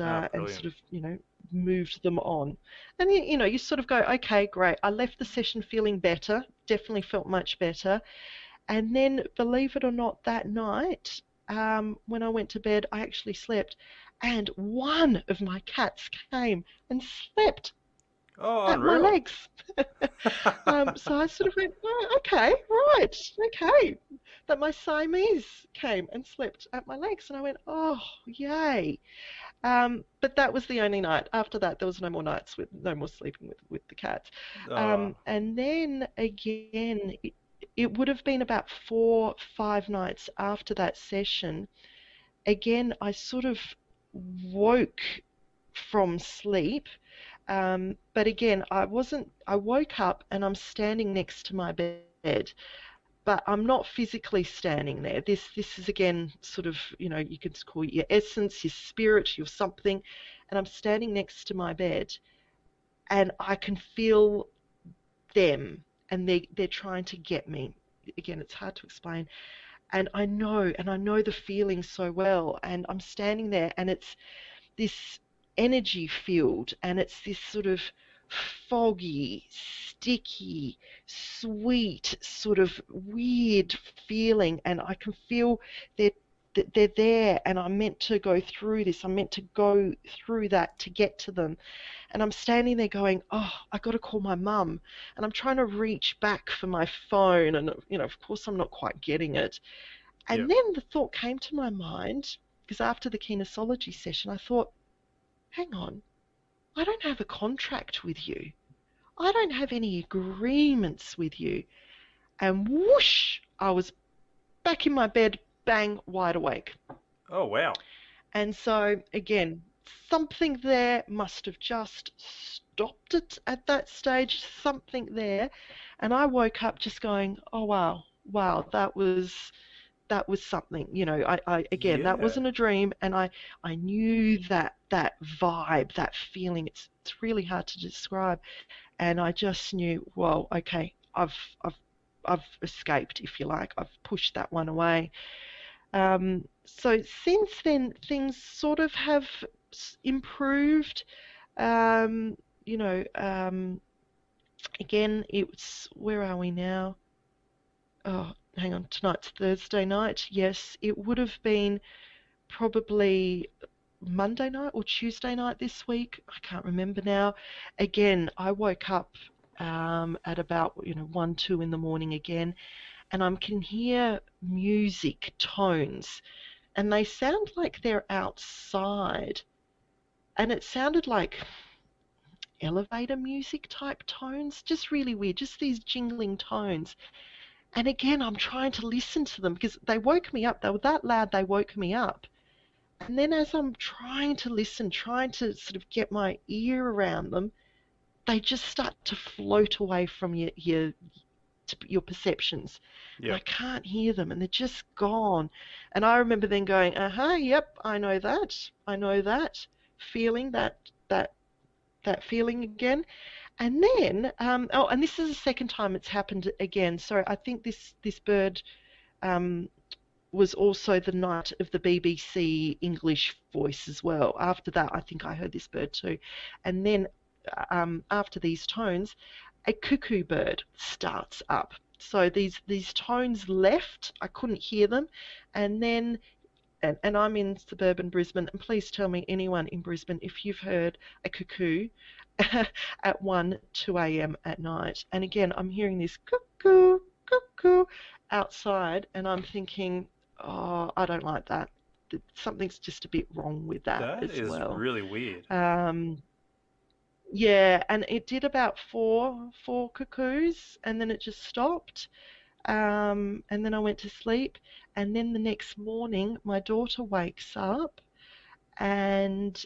Ah, and brilliant. sort of moved them on. And you sort of go, okay, great. I left the session feeling better. Definitely felt much better. And then, believe it or not, that night, when I went to bed, I actually slept, and one of my cats came and slept Oh, at my unreal. legs. So I sort of went, oh, okay, right, okay. That my Siamese came and slept at my legs, and I went, oh, yay. But that was the only night. After that, there was no more nights with no more sleeping with the cats. Oh, And then again, it would have been about 4, 5 nights after that session. Again, I sort of woke from sleep, but again, I woke up and I'm standing next to my bed, but I'm not physically standing there. This is again sort of, you could call it your essence, your spirit, your something, and I'm standing next to my bed, and I can feel them, and they're trying to get me. Again, it's hard to explain, and I know the feeling so well, and I'm standing there, and it's this energy field, and it's this sort of foggy, sticky, sweet, sort of weird feeling, and I can feel they're they're there, and I'm meant to go through this. I'm meant to go through that to get to them. And I'm standing there going, oh, I got to call my mum. And I'm trying to reach back for my phone. And, of course, I'm not quite getting it. And yep. then the thought came to my mind, because after the kinesiology session, I thought, hang on, I don't have a contract with you. I don't have any agreements with you. And whoosh, I was back in my bed, bang, wide awake. Oh, wow. And so, again, something there must have just stopped it at that stage, something there. And I woke up just going, oh, wow, wow, that was something. Again, that Yeah. wasn't a dream, and I knew that vibe, that feeling. It's really hard to describe, and I just knew, well, okay, I've I've escaped, if you like. I've pushed that one away. So since then, things sort of have improved. Um, you know, again, it's where are we now? Oh, hang on, tonight's Thursday night. Yes, it would have been probably Monday night or Tuesday night this week. I can't remember now. Again, I woke up at about 1, 2 in the morning again, and I can hear music tones, and they sound like they're outside, and it sounded like elevator music type tones, just really weird, just these jingling tones. And again, I'm trying to listen to them because they woke me up. They were that loud, they woke me up. And then as I'm trying to listen, trying to sort of get my ear around them, they just start to float away from your perceptions. And I Yep. can't hear them, and they're just gone. And I remember then going, uh-huh, yep, I know that. I know that. Feeling that feeling again. And then, oh, and this is the second time it's happened again. So I think this bird um, was also the night of the BBC English voice as well. After that, I think I heard this bird too. And then after these tones, a cuckoo bird starts up. So these tones left. I couldn't hear them, and then and I'm in suburban Brisbane, and please tell me, anyone in Brisbane, if you've heard a cuckoo at 1, 2 a.m. at night. And again, I'm hearing this cuckoo, cuckoo outside, and I'm thinking, oh, I don't like that. Something's just a bit wrong with that That as is well. really weird. Um, yeah, and it did about four cuckoos, and then it just stopped. And then I went to sleep, and then the next morning, my daughter wakes up, and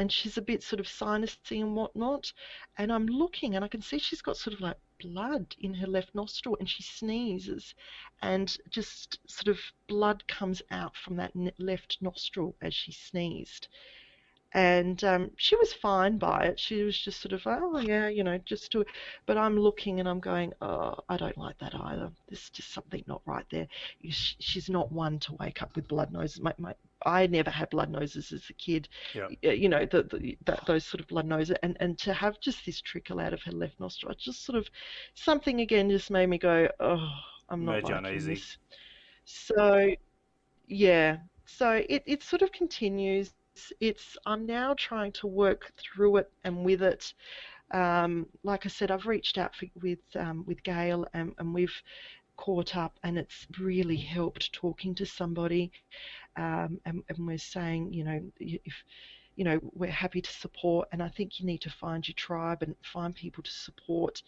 she's a bit sort of sinusy and whatnot, and I'm looking, and I can see she's got sort of like blood in her left nostril, and she sneezes, and just sort of blood comes out from that left nostril as she sneezed. And she was fine by it. She was just sort of like, oh yeah, just do it. But I'm looking and I'm going, oh, I don't like that either. There's just something not right there. She's not one to wake up with blood noses. I never had blood noses as a kid. Yeah. Those sort of blood noses, and to have just this trickle out of her left nostril, it just sort of something again just made me go, oh, I'm not Made you liking uneasy. this. So yeah, so it sort of continues. I'm now trying to work through it and with it. Like I said, I've reached out with Gale, and we've caught up, and it's really helped talking to somebody. And we're saying, if we're happy to support, and I think you need to find your tribe and find people to support.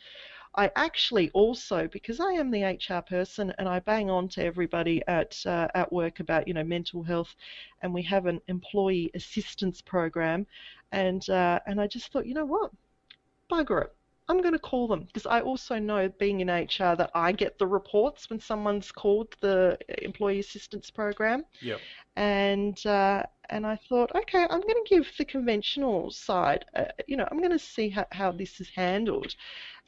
I actually also, because I am the HR person and I bang on to everybody at work about mental health, and we have an employee assistance program, and I just thought, you know what, bugger it. I'm going to call them, because I also know, being in HR, that I get the reports when someone's called the employee assistance program. Yep. And I thought, okay, I'm going to give the conventional side, I'm going to see how this is handled.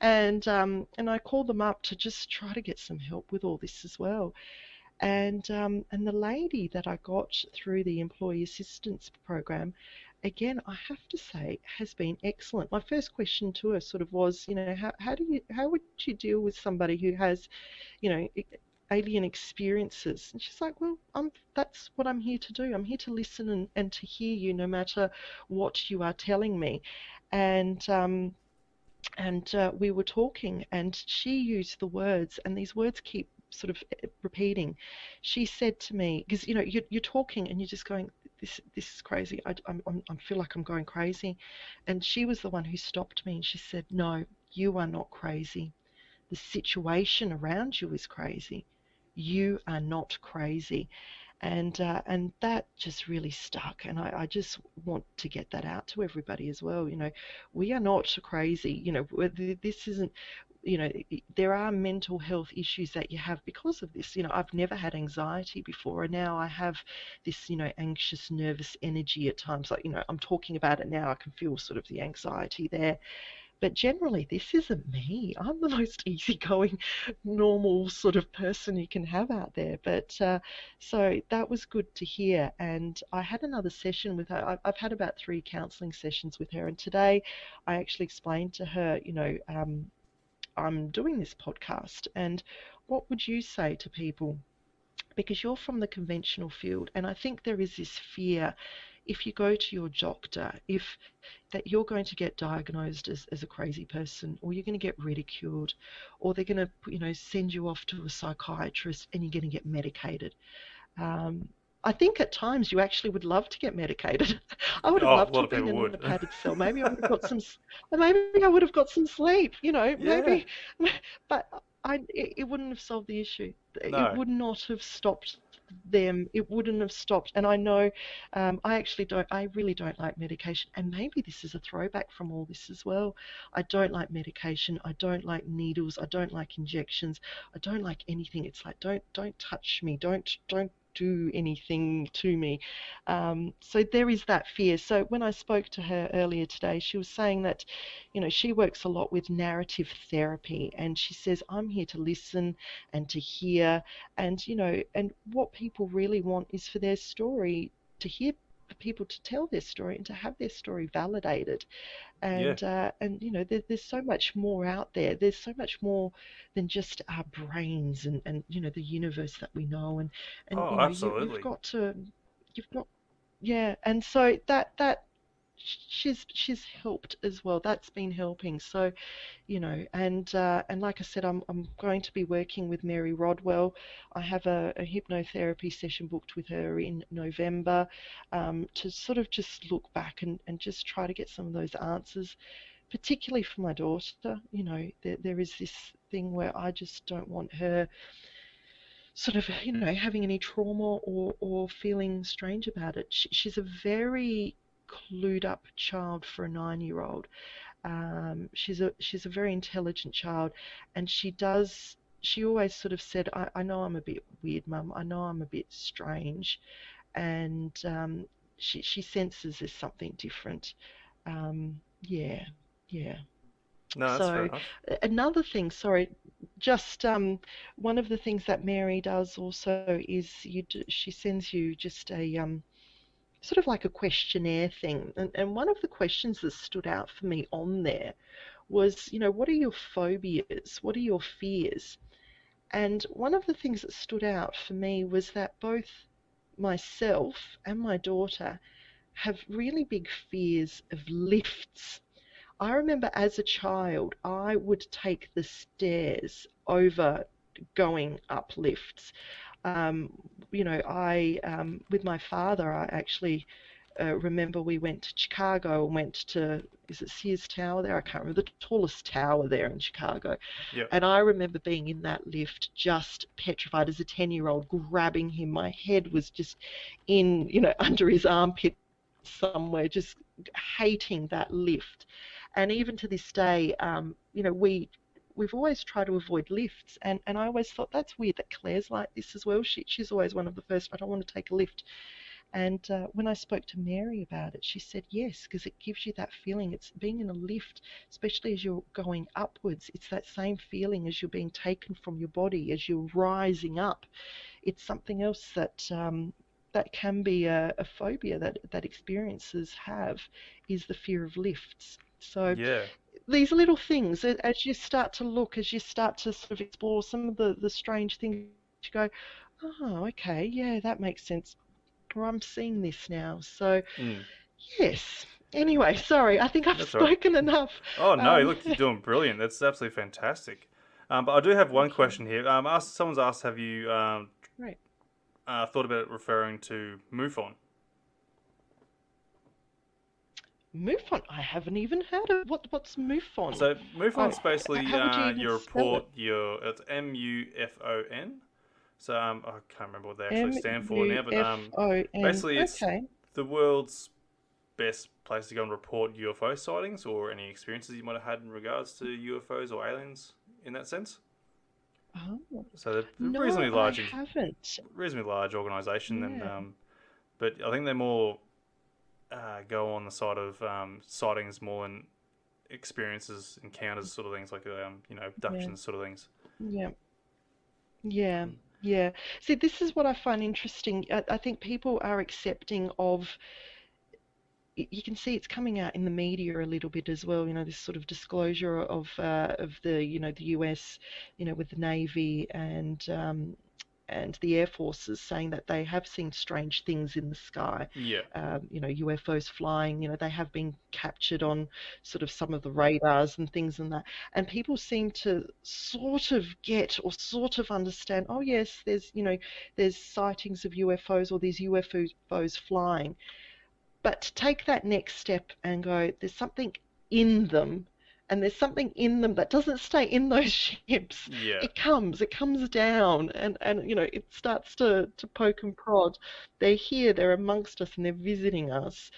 And I called them up to just try to get some help with all this as well. And the lady that I got through the employee assistance program, again, I have to say, has been excellent. My first question to her sort of was, how would you deal with somebody who has, you know, alien experiences? And she's like, well, that's what I'm here to do. I'm here to listen and to hear you, no matter what you are telling me. And we were talking, and she used the words, and these words keep sort of repeating. She said to me, because you're talking and you're just going, this is crazy. I feel like I'm going crazy. And she was the one who stopped me, and she said, no, you are not crazy. The situation around you is crazy. You are not crazy. And that just really stuck, and I just want to get that out to everybody as well. We are not crazy. This isn't. There are mental health issues that you have because of this. I've never had anxiety before, and now I have this, anxious, nervous energy at times. Like, I'm talking about it now, I can feel sort of the anxiety there. But generally, this isn't me. I'm the most easygoing, normal sort of person you can have out there. But so that was good to hear. And I had another session with her. I've had about 3 counselling sessions with her. And today I actually explained to her, I'm doing this podcast. And what would you say to people? Because you're from the conventional field, and I think there is this fear, if you go to your doctor, if that you're going to get diagnosed as a crazy person, or you're going to get ridiculed, or they're going to send you off to a psychiatrist and you're going to get medicated. um, I think at times you actually would love to get medicated. I would have Oh, a loved to lot have of been people in would. a padded cell. Maybe I would have got some sleep. Yeah. Maybe, but it wouldn't have solved the issue. It No. would not have stopped them. It wouldn't have stopped. And I know, I really don't like medication. And maybe this is a throwback from all this as well. I don't like medication. I don't like needles. I don't like injections. I don't like anything. It's like, don't touch me. Don't do anything to me. So there is that fear. So when I spoke to her earlier today, she was saying that, she works a lot with narrative therapy, and she says, I'm here to listen and to hear, and what people really want is for their story to hear people to tell their story and to have their story validated. Yeah. And there's so much more out there. There's so much more than just our brains and the universe that we know. And Oh, absolutely. you've got yeah. And so that she's helped as well. That's been helping. So and like I said, I'm going to be working with Mary Rodwell. I have a hypnotherapy session booked with her in November, to sort of just look back and just try to get some of those answers, particularly for my daughter. There is this thing where I just don't want her sort of, having any trauma or feeling strange about it. She's a very clued up child for a 9-year-old. She's a very intelligent child, and she always sort of said, I know I'm a bit weird, Mum. I know I'm a bit strange, and she senses there's something different. Yeah, yeah. No, that's fair So enough. another thing, sorry, just one of the things that Mary does also is she sends you just a sort of like a questionnaire thing, and one of the questions that stood out for me on there was, what are your phobias? What are your fears? And one of the things that stood out for me was that both myself and my daughter have really big fears of lifts. I remember as a child, I would take the stairs over going up lifts. Um, I with my father, I actually remember we went to Chicago and went to, is it Sears Tower there? I can't remember, the tallest tower there in Chicago. Yep. And I remember being in that lift just petrified as a 10-year-old, grabbing him. My head was just in, under his armpit somewhere, just hating that lift. And even to this day, we've always tried to avoid lifts, and I always thought that's weird that Claire's like this as well. She's always one of the first, I don't want to take a lift. And when I spoke to Mary about it, she said yes, because it gives you that feeling. It's being in a lift, especially as you're going upwards. It's that same feeling as you're being taken from your body, as you're rising up. It's something else that can be a phobia that experiencers have, is the fear of lifts. So Yeah. these little things, as you start to look, as you start to sort of explore some of the strange things, you go, oh, okay, yeah, that makes sense. Or I'm seeing this now. So, Mm. yes. Anyway, sorry, I think I've That's all right. spoken enough. Oh no, Um, look, you're doing brilliant. That's absolutely fantastic. But I do have one thank you. question here. Someone's asked, have you Right. thought about referring to MUFON? MUFON. I haven't even heard of what's MUFON. So MUFON's basically How would you even your spell report. it? It's MUFON. So I can't remember what they actually M stand for U now, but F O N. basically it's Okay. the world's best place to go and report UFO sightings or any experiences you might have had in regards to UFOs or aliens in that sense. Oh, So they're no, I haven't. reasonably large organisation, and Yeah. but I think they're more go on the side of sightings more than experiences, encounters, sort of things like Yeah. abductions, sort of things. Yeah. Yeah. Mm. Yeah. See, this is what I find interesting. I think people are accepting of, you can see it's coming out in the media a little bit as well, this sort of disclosure of the, the US, with the Navy and the Air Forces, saying that they have seen strange things in the sky, Yeah, UFOs flying, they have been captured on sort of some of the radars and things and that. And people seem to sort of get or sort of understand, oh yes, there's sightings of UFOs or these UFOs flying. But to take that next step and go, there's something in them, and there's something in them that doesn't stay in those ships. yeah, It comes down, and it starts to poke and prod. They're here, they're amongst us, and they're visiting us.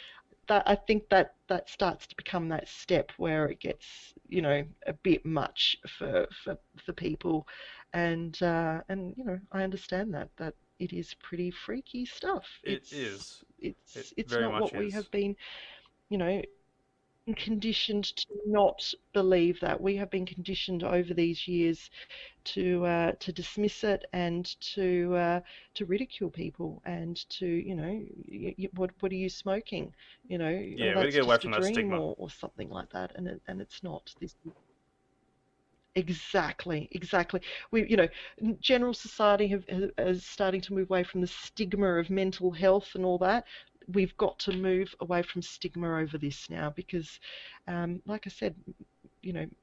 That I think that starts to become that step where it gets, a bit much for people, and I understand that it is pretty freaky stuff. it is. It It's very not much what we is. have been, you know, conditioned to not believe that. We have been conditioned over these years to dismiss it and to ridicule people and to, what are you smoking? Oh, Yeah, we gotta that's get away just a from that dream, stigma. or something like that. And it's not. This Exactly, exactly. General society is starting to move away from the stigma of mental health and all that. We've got to move away from stigma over this now because, like I said,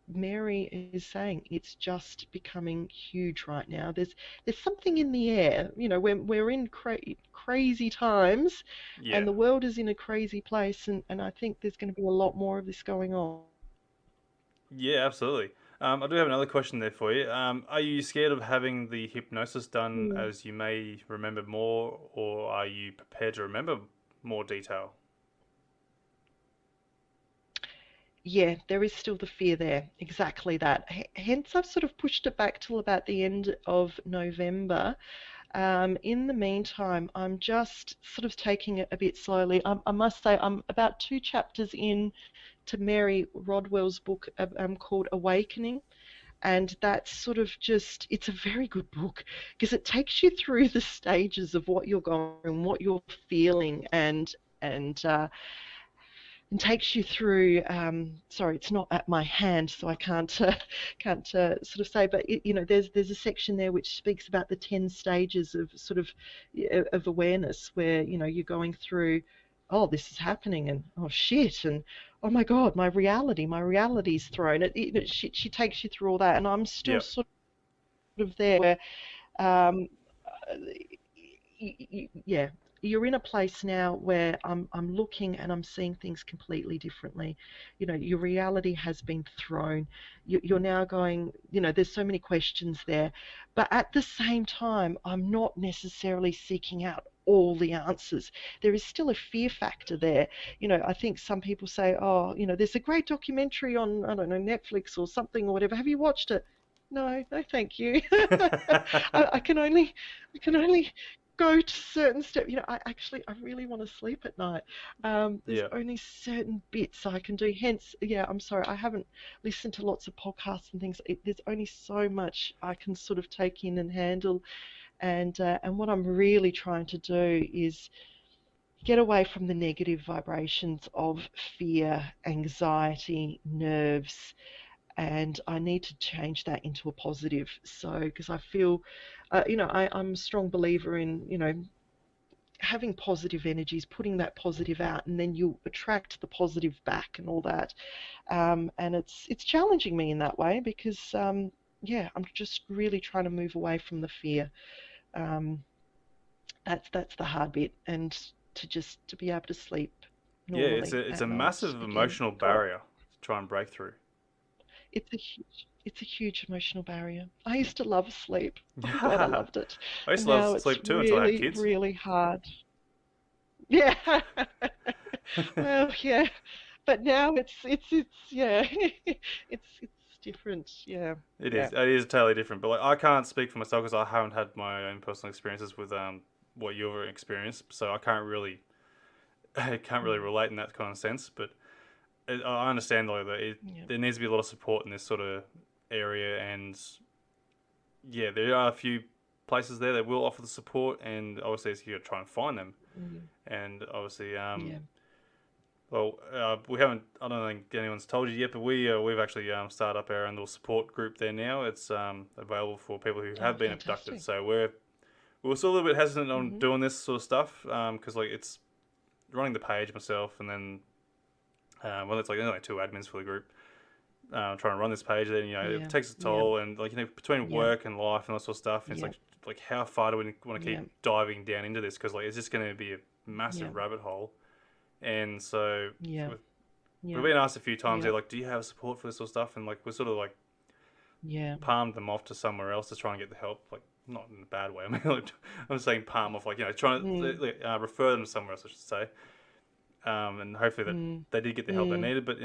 Mary is saying it's just becoming huge right now. There's something in the air. We're in crazy times, Yeah. and the world is in a crazy place, and I think there's going to be a lot more of this going on. Yeah, absolutely. I do have another question there for you. Are you scared of having the hypnosis done Hmm. as you may remember more, or are you prepared to remember more detail? Yeah, there is still the fear there. Exactly that. Hence, I've sort of pushed it back till about the end of November. In the meantime, I'm just sort of taking it a bit slowly. I must say, I'm about 2 chapters in to Mary Rodwell's book called Awakening. And that's sort of just, it's a very good book because it takes you through the stages of what you're going, what you're feeling, and and takes you through. Sorry, it's not at my hand, so I can't sort of say. But there's a section there which speaks about the 10 stages of sort of awareness, where you're going through. Oh, this is happening, and oh shit, and oh my god, my reality's thrown. She takes you through all that, and I'm still Yep. sort of there where um, yeah, you're in a place now where I'm looking and I'm seeing things completely differently. Your reality has been thrown. You're now going, there's so many questions there, but at the same time, I'm not necessarily seeking out all the answers. There is still a fear factor there. I think some people say, oh, there's a great documentary on, I don't know, Netflix or something or whatever. Have you watched it? No, no, thank you. I can only go to certain steps. I really want to sleep at night. There's Yeah. only certain bits I can do. Hence, yeah, I'm sorry, I haven't listened to lots of podcasts and things. There's only so much I can sort of take in and handle. And what I'm really trying to do is get away from the negative vibrations of fear, anxiety, nerves, and I need to change that into a positive. So, because I feel, I'm a strong believer in, having positive energies, putting that positive out, and then you attract the positive back and all that. And it's challenging me in that way because, yeah, I'm just really trying to move away from the fear. Um, that's the hard bit, and to be able to sleep Yeah, it's normally a at night massive again. emotional God, barrier to try and break through. it's a huge emotional barrier. I used to love sleep. Oh God, I I loved it. used And to love now it's sleep too until I had really, kids. really hard. Yeah. Well, yeah. But now it's yeah. It's different. Yeah. It Yeah. is. It is totally different. But like, I can't speak for myself because I haven't had my own personal experiences with what you've experienced. So I can't really I can't really Mm, relate in that kind of sense. But I understand though that yeah. there needs to be a lot of support in this sort of area, and yeah, there are a few places there that will offer the support, and obviously it's you got to try and find them. Mm, And obviously, yeah. well, we haven't. I don't think anyone's told you yet, but we've actually started up our own little support group there now. It's available for people who Oh, have been abducted. fantastic. So we're still a little bit hesitant on Mhm. doing this sort of stuff because like it's running the page myself, and then well, it's like only 2 admins for the group. Trying to run this page, then it Yeah. takes a Yeah. toll, and like between Yeah. work and life and all that sort of stuff, it's Yeah. like how far do we want to Yeah. keep diving down into this? Because like it's just going to be a Yeah. massive rabbit hole, and so Yeah. we've Yeah. been asked a few times, Yeah. they're like, do you have support for this sort of stuff? And like, we're sort of like Yeah. palmed them off to somewhere else to try and get the help. Like, not in a bad way. I mean, like, I'm saying palm off, like, trying Mm. to refer them to somewhere else, I should say. And hopefully that Mm. they did get the help they Mm. needed. But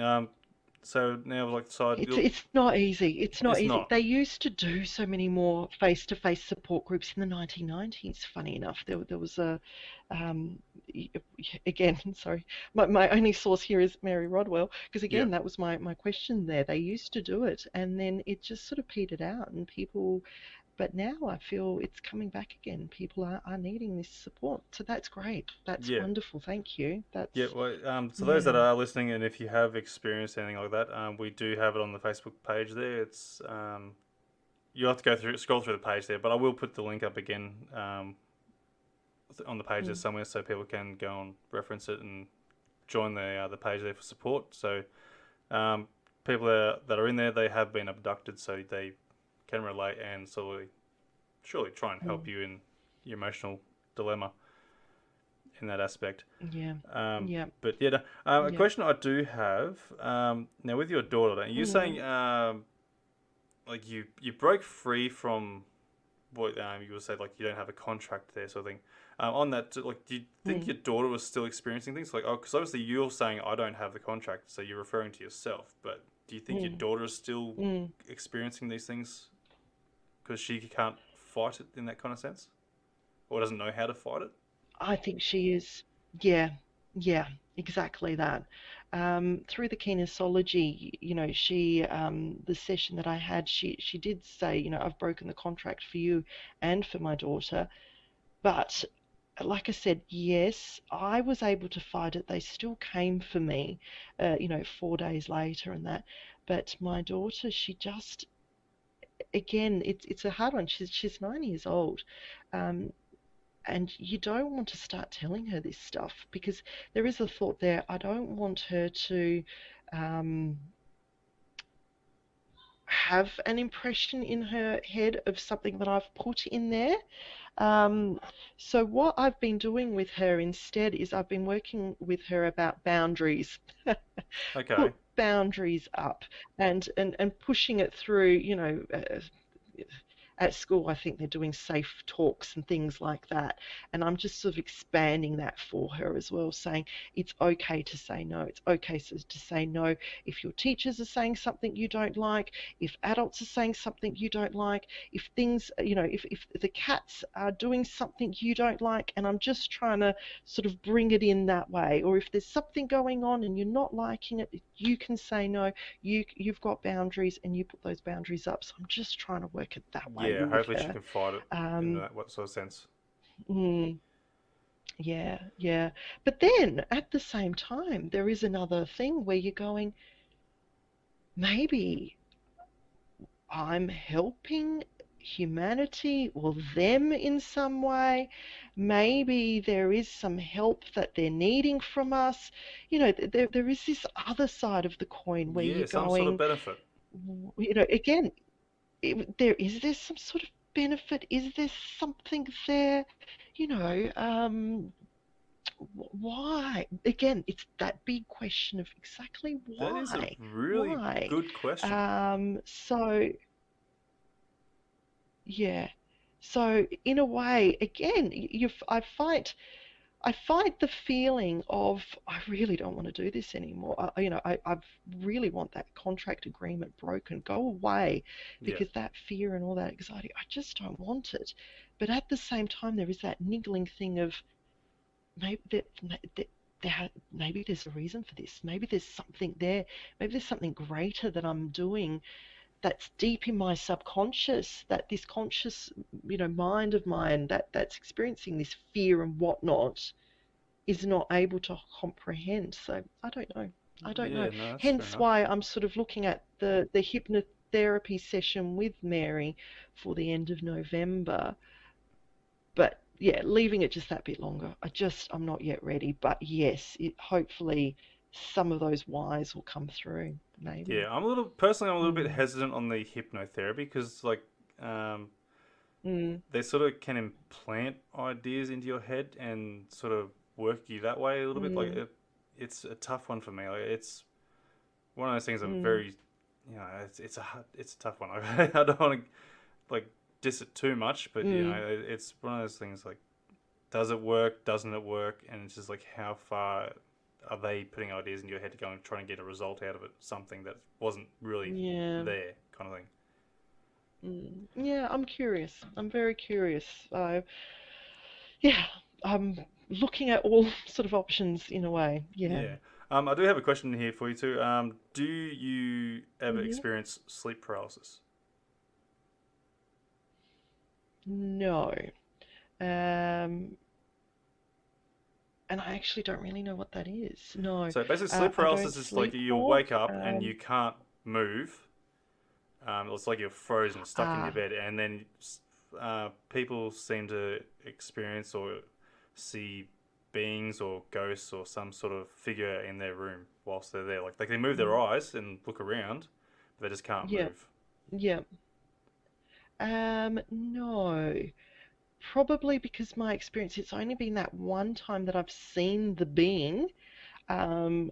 so now we've like decided, It's not easy. It's not it's easy. not. They used to do so many more face-to-face support groups in the 1990s. Funny enough, there was a, um, again, sorry, my only source here is Mary Rodwell, because Yeah. again, that was my question there. They used to do it, and then it just sort of petered out, and people, but now I feel it's coming back again. People are needing this support. So that's great. That's Yeah. wonderful. Thank you. Yeah, That's, well, so those that yeah. are listening, and if you have experienced anything like that, we do have it on the Facebook page there. It's you'll have to scroll through the page there, but I will put the link up again on the page there Mm, somewhere so people can go and reference it and join the page there for support. So um, people that are in there, they have been abducted, so they can relate and sort of surely try and help mm, you in your emotional dilemma in that aspect. yeah. Um, Yeah. but yeah, a Yeah. question I do have now with your daughter, you're Mm, saying like you broke free from what you would say like you don't have a contract there sort of thing. On that, like, do you think mm, your daughter was still experiencing things like because obviously you're saying I don't have the contract, so you're referring to yourself, but do you think your mm, daughter is still mm. experiencing these things because she can't fight it in that kind of sense, or doesn't know how to fight it? I think she is. Yeah. Yeah. Exactly that. Through the kinesiology, the session that I had, she did say, I've broken the contract for you and for my daughter. But like I said, yes, I was able to fight it. They still came for me, 4 days later and that. But my daughter, she just, again, it's a hard one. She's 9 years old, um, and you don't want to start telling her this stuff because there is a thought there. I don't want her to um, have an impression in her head of something that I've put in there. Um, so what I've been doing with her instead is I've been working with her about boundaries. Okay. Put boundaries up and pushing it through, at school, I think they're doing safe talks and things like that. And I'm just sort of expanding that for her as well, saying it's okay to say no. It's okay to say no if your teachers are saying something you don't like, if adults are saying something you don't like, if things, if the cats are doing something you don't like. And I'm just trying to sort of bring it in that way. Or if there's something going on and you're not liking it, you can say no. You've got boundaries and you put those boundaries up. So I'm just trying to work it that way Yeah, with hopefully she her. can fight it in Um, that what sort of sense. mm, yeah, yeah. But then at the same time, there is another thing where you're going, maybe I'm helping humanity or them in some way. Maybe there is some help that they're needing from us. There is this other side of the coin where Yeah, you're some sort of going, benefit. again, there some sort of benefit? Is there something there? You know, um, why? Again, it's that big question of exactly That is a why. really Why? good question. So yeah. So in a way, again, I fight the feeling of I really don't want to do this anymore. I really want that contract agreement broken, go away, Yeah, because that fear and all that anxiety, I just don't want it. But at the same time, there is that niggling thing of maybe maybe there's a reason for this. Maybe there's something there. Maybe there's something greater that I'm doing that's deep in my subconscious, that this conscious, mind of mine that's experiencing this fear and whatnot is not able to comprehend. So I don't know. I don't know. yeah, no, that's fair Hence enough. why I'm sort of looking at the hypnotherapy session with Mary for the end of November. But yeah, leaving it just that bit longer. I'm not yet ready. But yes, hopefully some of those whys will come through. Maybe. Yeah, I'm a little bit Mm, hesitant on the hypnotherapy because like um, mm, they sort of can implant ideas into your head and sort of work you that way a little bit. mm, It's a tough one for me. Like it's one of those things I'm mm, very, it's a tough one. I don't want to like diss it too much, but mm. it's one of those things like does it work, doesn't it work, and it's just like how far are they putting ideas into your head to go and try and get a result out of it, something that wasn't really Yeah. there, kind of thing. Yeah, I'm curious. I'm very curious. Yeah, um, looking at all sort of options in a way. Yeah. Yeah. I do have a question here for you too. Do you ever Hmm. experience sleep paralysis? No. Um, and I actually don't really know what that is. No, So basically, sleep I don't paralysis is like you sleepwalk. wake up and you can't move. It's like you're frozen, stuck in your Ah, bed, and then people seem to experience or see beings or ghosts or some sort of figure in their room whilst they're there. Like they can move their mm, eyes and look around, but they just can't yeah, move. yeah. No. Probably because my experience, it's only been that one time that I've seen the being. Um,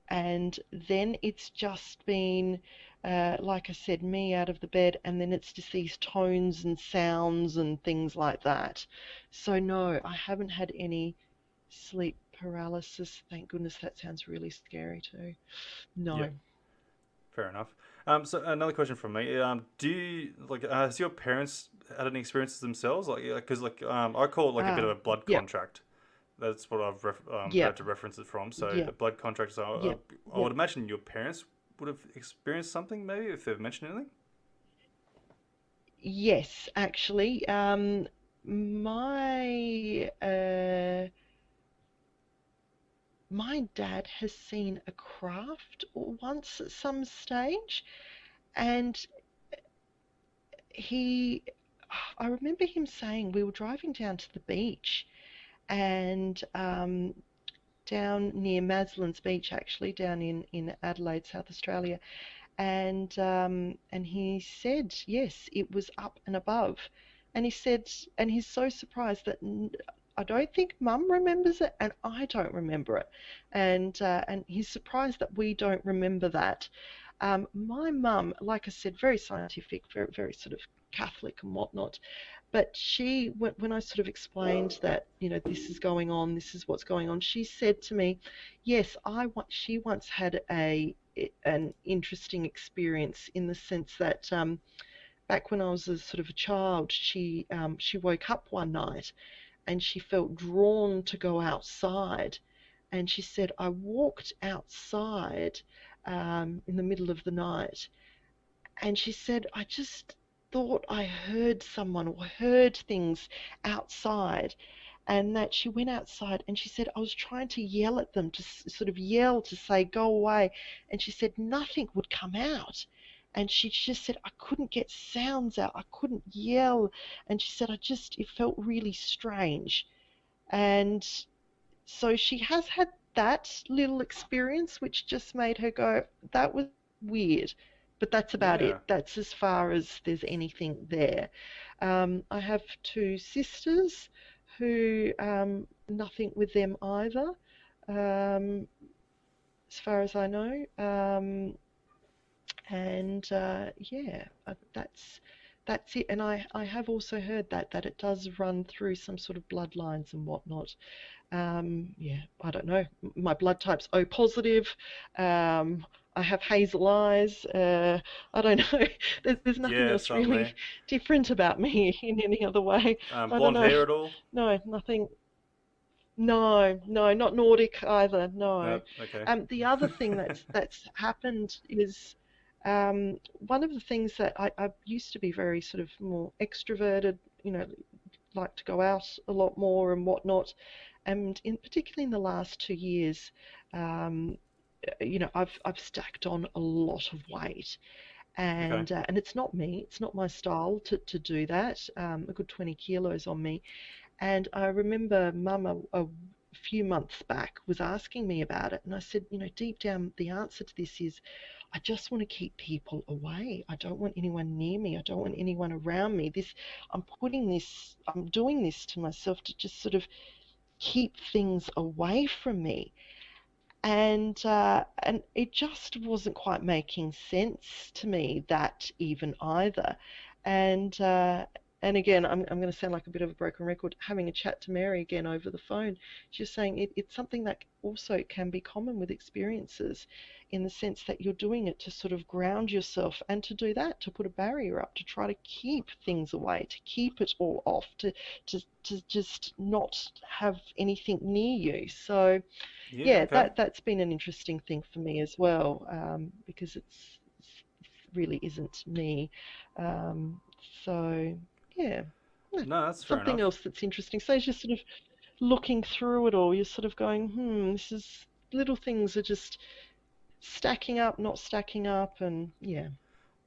and then it's just been, like I said, me out of the bed, and then it's just these tones and sounds and things like that. So, no, I haven't had any sleep paralysis. Thank goodness, that sounds really scary too. Yeah, No. fair enough. So another question from me. Do you like has your parents had any experiences themselves? Like, because I call it like a bit of Ah, a blood yep, contract. That's what I've heard yep, to reference it from. So a yep, blood contract. So yep, I would yep. imagine your parents would have experienced something maybe if they've mentioned anything. Yes, actually, my my dad has seen a craft once at some stage, and he, I remember him saying we were driving down to the beach, and down near Maslin's Beach, actually, down in Adelaide, South Australia, and he said yes, it was up and above, and he said, and he's so surprised that I don't think Mum remembers it, and I don't remember it, and he's surprised that we don't remember that. My mum, like I said, very scientific, very very sort of Catholic and whatnot, but she, when I sort of explained that, this is going on, this is what's going on, she said to me, yes, she once had an interesting experience in the sense that back when I was a sort of a child, she woke up one night and she felt drawn to go outside, and she said I walked outside in the middle of the night, and she said, I just thought I heard someone or heard things outside. And that she went outside and she said, I was trying to yell at them, to sort of yell to say, go away. And she said, nothing would come out. And she just said, I couldn't get sounds out. I couldn't yell. And she said, it felt really strange. And so she has had that little experience, which just made her go, that was weird. But that's about Yeah. it. That's as far as there's anything there. I have two sisters who, nothing with them either, as far as I know. And yeah, that's it. And I have also heard that it does run through some sort of bloodlines and whatnot. Yeah, I don't know. My blood type's O positive. I have hazel eyes. I don't know. There's nothing Yeah, else something really there. different about me in any other way. I don't Blonde know. hair at all? No, nothing. No, no, not Nordic either. No. No. Okay. The other thing that's happened is one of the things that I used to be very sort of more extroverted, like to go out a lot more and whatnot. And particularly in the last 2 years, um, I've stacked on a lot of weight, Okay. and it's not me, it's not my style to do that. A good 20 kilos on me, and I remember Mum a few months back was asking me about it, and I said, deep down, the answer to this is I just want to keep people away. I don't want anyone near me. I don't want anyone around me. I'm doing this to myself to just sort of keep things away from me. And it just wasn't quite making sense to me, that even either. And And again, I'm going to sound like a bit of a broken record, having a chat to Mary again over the phone. She's saying it's something that also can be common with experiences in the sense that you're doing it to sort of ground yourself and to do that, to put a barrier up, to try to keep things away, to keep it all off, to just not have anything near you. So, Yeah, yeah, okay. that's been an interesting thing for me as well, because it really isn't me. Um, so yeah, No, that's fair something enough. else that's interesting. So as you're sort of looking through it all, you're sort of going, this is little things are just stacking up, not stacking up, and yeah.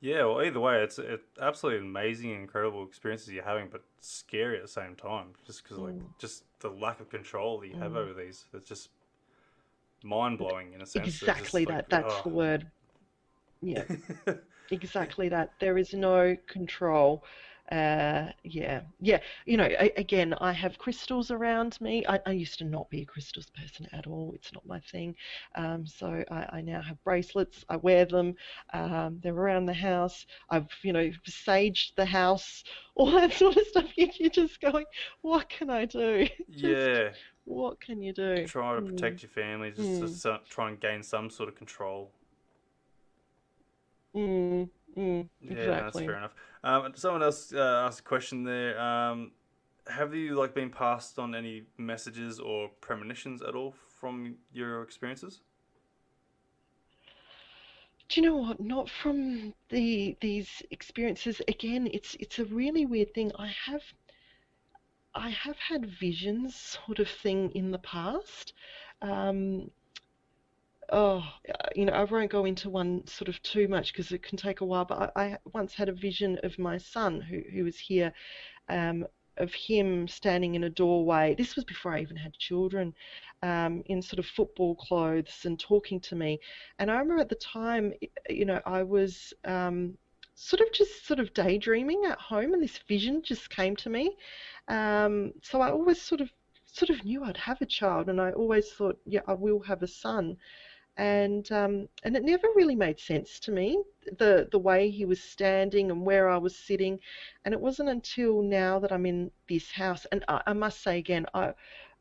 Yeah, well, either way, it's absolutely amazing, incredible experiences you're having, but scary at the same time. Just because, like, Mm, just the lack of control that you have mm. over these, it's just mind blowing in a sense. It's just Exactly like, that. That's oh, the word. Yeah. Exactly that. There is no control. Yeah, yeah. Again, I have crystals around me. I used to not be a crystals person at all. It's not my thing. So I now have bracelets. I wear them. They're around the house. I've, saged the house, all that sort of stuff. You're just going, what can I do? Just yeah. what can you do? Try to Mm, protect your family, just mm, try and gain some sort of control. Yeah, no, that's fair exactly. enough. Someone else asked a question there. Have you like been passed on any messages or premonitions at all from your experiences? Do you know what? Not from these experiences. Again, it's a really weird thing. I have had visions sort of thing in the past. Um, oh, I won't go into one sort of too much because it can take a while. But I once had a vision of my son who was here, um, of him standing in a doorway. This was before I even had children, in sort of football clothes and talking to me. And I remember at the time, I was sort of daydreaming at home, and this vision just came to me. So I always sort of knew I'd have a child, and I always thought, yeah, I will have a son. And it never really made sense to me, the way he was standing and where I was sitting. And it wasn't until now that I'm in this house, and I must say again,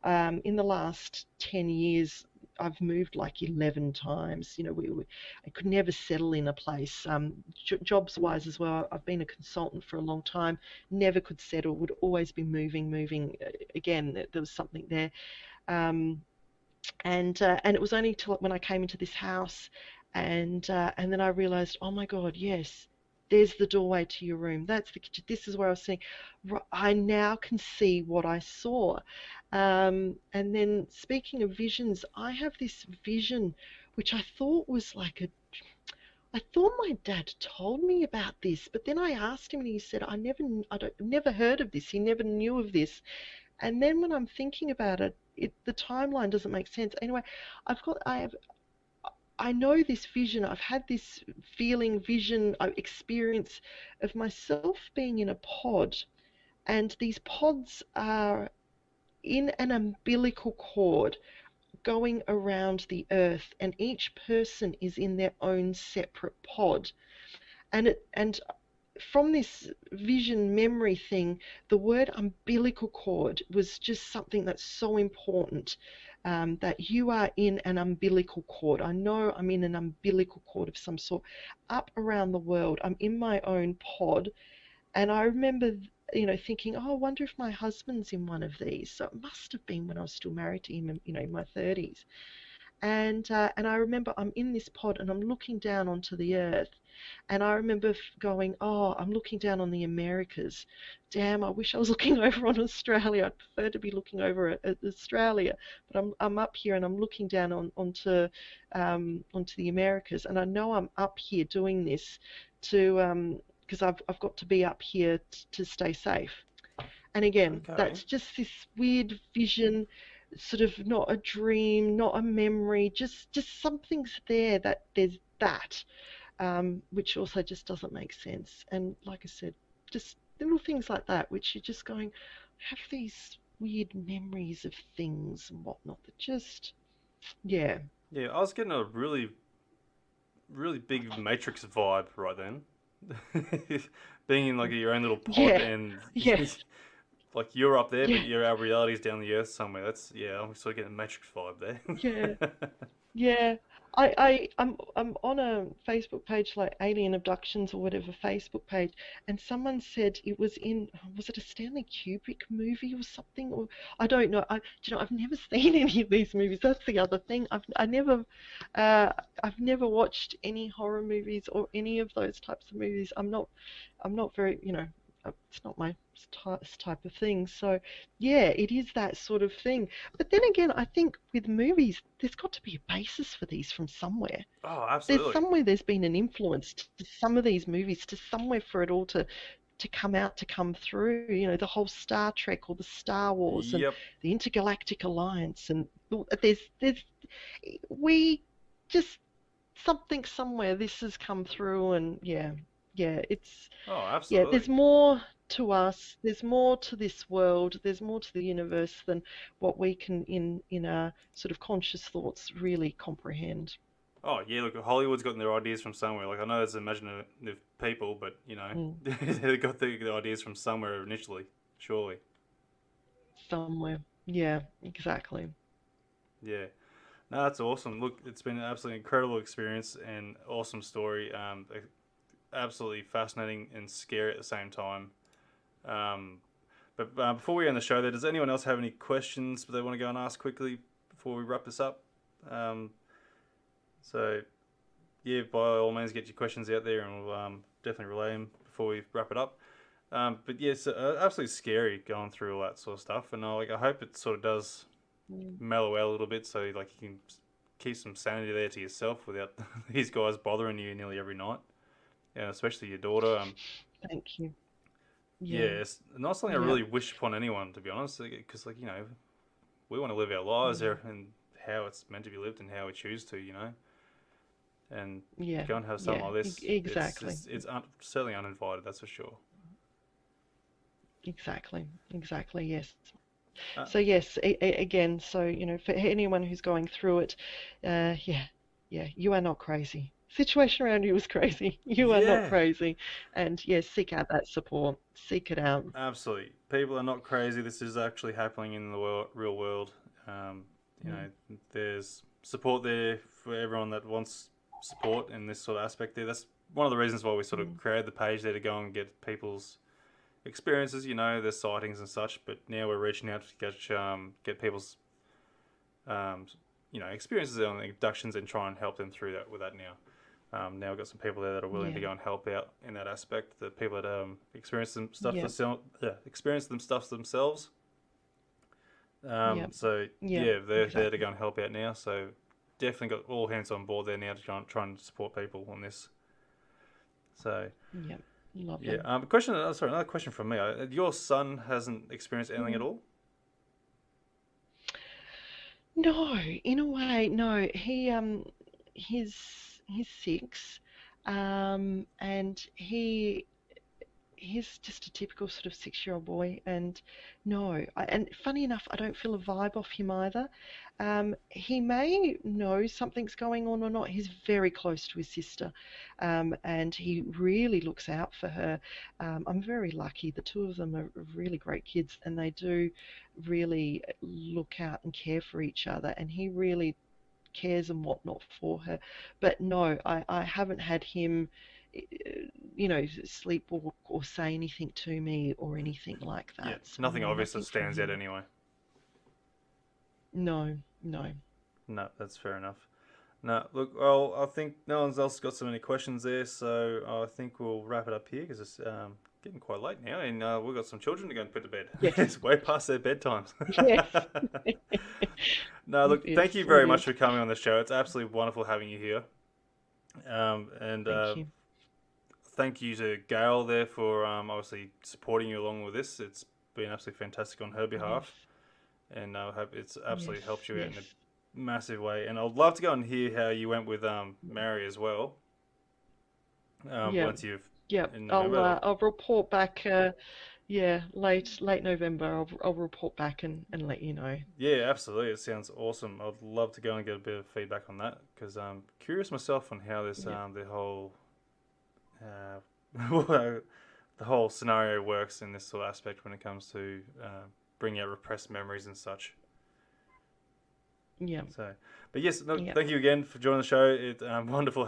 in the last 10 years I've moved like 11 times. I could never settle in a place. Jobs wise as well, I've been a consultant for a long time, never could settle, would always be moving. Again, there was something there. Um, and it was only till when I came into this house, and then I realised, oh my God, yes, there's the doorway to your room. That's the kitchen. This is where I was sitting. I now can see what I saw. And then speaking of visions, I have this vision, which I thought was like a. I thought my dad told me about this, but then I asked him, and he said, never heard of this. He never knew of this. And then when I'm thinking about it, the timeline doesn't make sense. Anyway, I know this vision. I've had this feeling, vision, experience of myself being in a pod, and these pods are in an umbilical cord going around the earth, and each person is in their own separate pod. And from this vision memory thing, the word umbilical cord was just something that's so important. That you are in an umbilical cord. I know I'm in an umbilical cord of some sort up around the world. I'm in my own pod. And I remember, thinking, oh, I wonder if my husband's in one of these. So it must have been when I was still married to him, in my 30s. And I remember I'm in this pod and I'm looking down onto the earth, and I remember going, oh, I'm looking down on the Americas. Damn, I wish I was looking over on Australia. I'd prefer to be looking over at Australia, but I'm up here and I'm looking down onto the Americas, and I know I'm up here doing this to because I've got to be up here to stay safe. And again, Okay. that's just this weird vision, sort of not a dream, not a memory, just something's there, that there's that, which also just doesn't make sense. And like I said, just little things like that, which you're just going, have these weird memories of things and whatnot that just, yeah. Yeah, I was getting a really, really big Matrix vibe right then. Being in like your own little pod Yeah, and yeah, like you're up there, but yeah, your our reality's down the earth somewhere. That's yeah, I'm sort of getting a Matrix vibe yeah. there. Yeah, I'm on a Facebook page like Alien Abductions or whatever Facebook page, and someone said it was in was it a Stanley Kubrick movie or something? Or I don't know. Do you know I've never seen any of these movies. That's the other thing. Uh, I've never watched any horror movies or any of those types of movies. I'm not very it's not my type of thing. So yeah, it is that sort of thing. But then again, I think with movies, there's got to be a basis for these from somewhere. Oh, There's absolutely. somewhere there's been an influence to some of these movies, to somewhere for it all to come out, to come through. You know, the whole Star Trek or the Star Wars and Yep. the Intergalactic Alliance, and there's we just something somewhere this has come through, and yeah, it's Oh, yeah, absolutely. there's more to us, there's more to this world, there's more to the universe than what we can in our sort of conscious thoughts really comprehend. Oh yeah, look, Hollywood's gotten their ideas from somewhere. Like I know there's imaginative people, but you know, Mm, they got the ideas from somewhere initially, surely. somewhere. Yeah, exactly. Yeah. No, that's awesome. Look, it's been an absolutely incredible experience and awesome story. Absolutely fascinating and scary at the same time. Um, but before we end the show, there, does anyone else have any questions they want to go and ask quickly before we wrap this up? Um, so yeah, by all means, get your questions out there, and we'll definitely relay them before we wrap it up. But yeah, it's absolutely scary going through all that sort of stuff, and I hope it sort of does Mm, mellow out a little bit, so like you can keep some sanity there to yourself without these guys bothering you nearly every night, and especially your daughter. thank you. Yeah, Yeah, it's not something I yeah, really wish upon anyone, to be honest, because like you know, we want to live our lives mm, there and how it's meant to be lived and how we choose to, you know, and to yeah, go and have something yeah, like this, it's exactly. just certainly uninvited, that's for sure. Exactly, exactly, yes. Uh, So yes, again, so for anyone who's going through it, yeah, yeah, you are not crazy. Situation around you is crazy. You are not yeah, crazy, and yes, seek out that support. Seek it out. absolutely. People are not crazy. This is actually happening in the real world. Um, you Mm, know, there's support there for everyone that wants support in this sort of aspect. There, that's one of the reasons why we sort of mm, created the page there to go and get people's experiences. You know, their sightings and such. But now we're reaching out to get people's um, experiences on abductions and try and help them through that with that now. Now we've got some people there that are willing to yeah, go and help out in that aspect. The people that yeah, experience them stuff themselves. yeah, So yeah, yeah, they're there to exactly. go and help out now. So definitely got all hands on board there now to try and support people on this. So Yeah, yeah, lovely. Sorry, another question from me. Your son hasn't experienced anything at Mm. all. No, in a way, no. He's 6, and he's just a typical sort of 6-year-old boy, and no, and funny enough, I don't feel a vibe off him either. He may know something's going on or not. He's very close to his sister, and he really looks out for her. I'm very lucky. The two of them are really great kids, and they do really look out and care for each other, and he really cares and whatnot for her. But no, I haven't had him, eh, sleepwalk or say anything to me or anything like Yeah, that. So nothing no, obvious that nothing from stands out him. anyway. No, no. No, that's fair enough. No, look, well, I think no one's else got so many questions there, so I think we'll wrap it up here because it's getting quite late now, and we've got some children to go and put to bed. Yes, It's way past their bedtimes. yes. No, It look, thank is. you It very much is. for coming on the show. It's absolutely wonderful having you here. And Thank you. thank you to Gale there for obviously supporting you along with this. It's been absolutely fantastic on her Yes, behalf, and I hope it's yes, absolutely helped you out in a yes. massive way. And I'd love to go and hear how you went with Mary as well. Yeah, Once you've yeah. in I'll November. I'll report back. Yeah, late November. I'll report back and let you know. Yeah, absolutely. It sounds awesome. I'd love to go and get a bit of feedback on that because I'm curious myself on how this Yeah. the whole uh, the whole scenario works in this sort of aspect when it comes to bringing out repressed memories and such. Yeah. So, but yes, no, Yeah. thank you again for joining the show. It's wonderful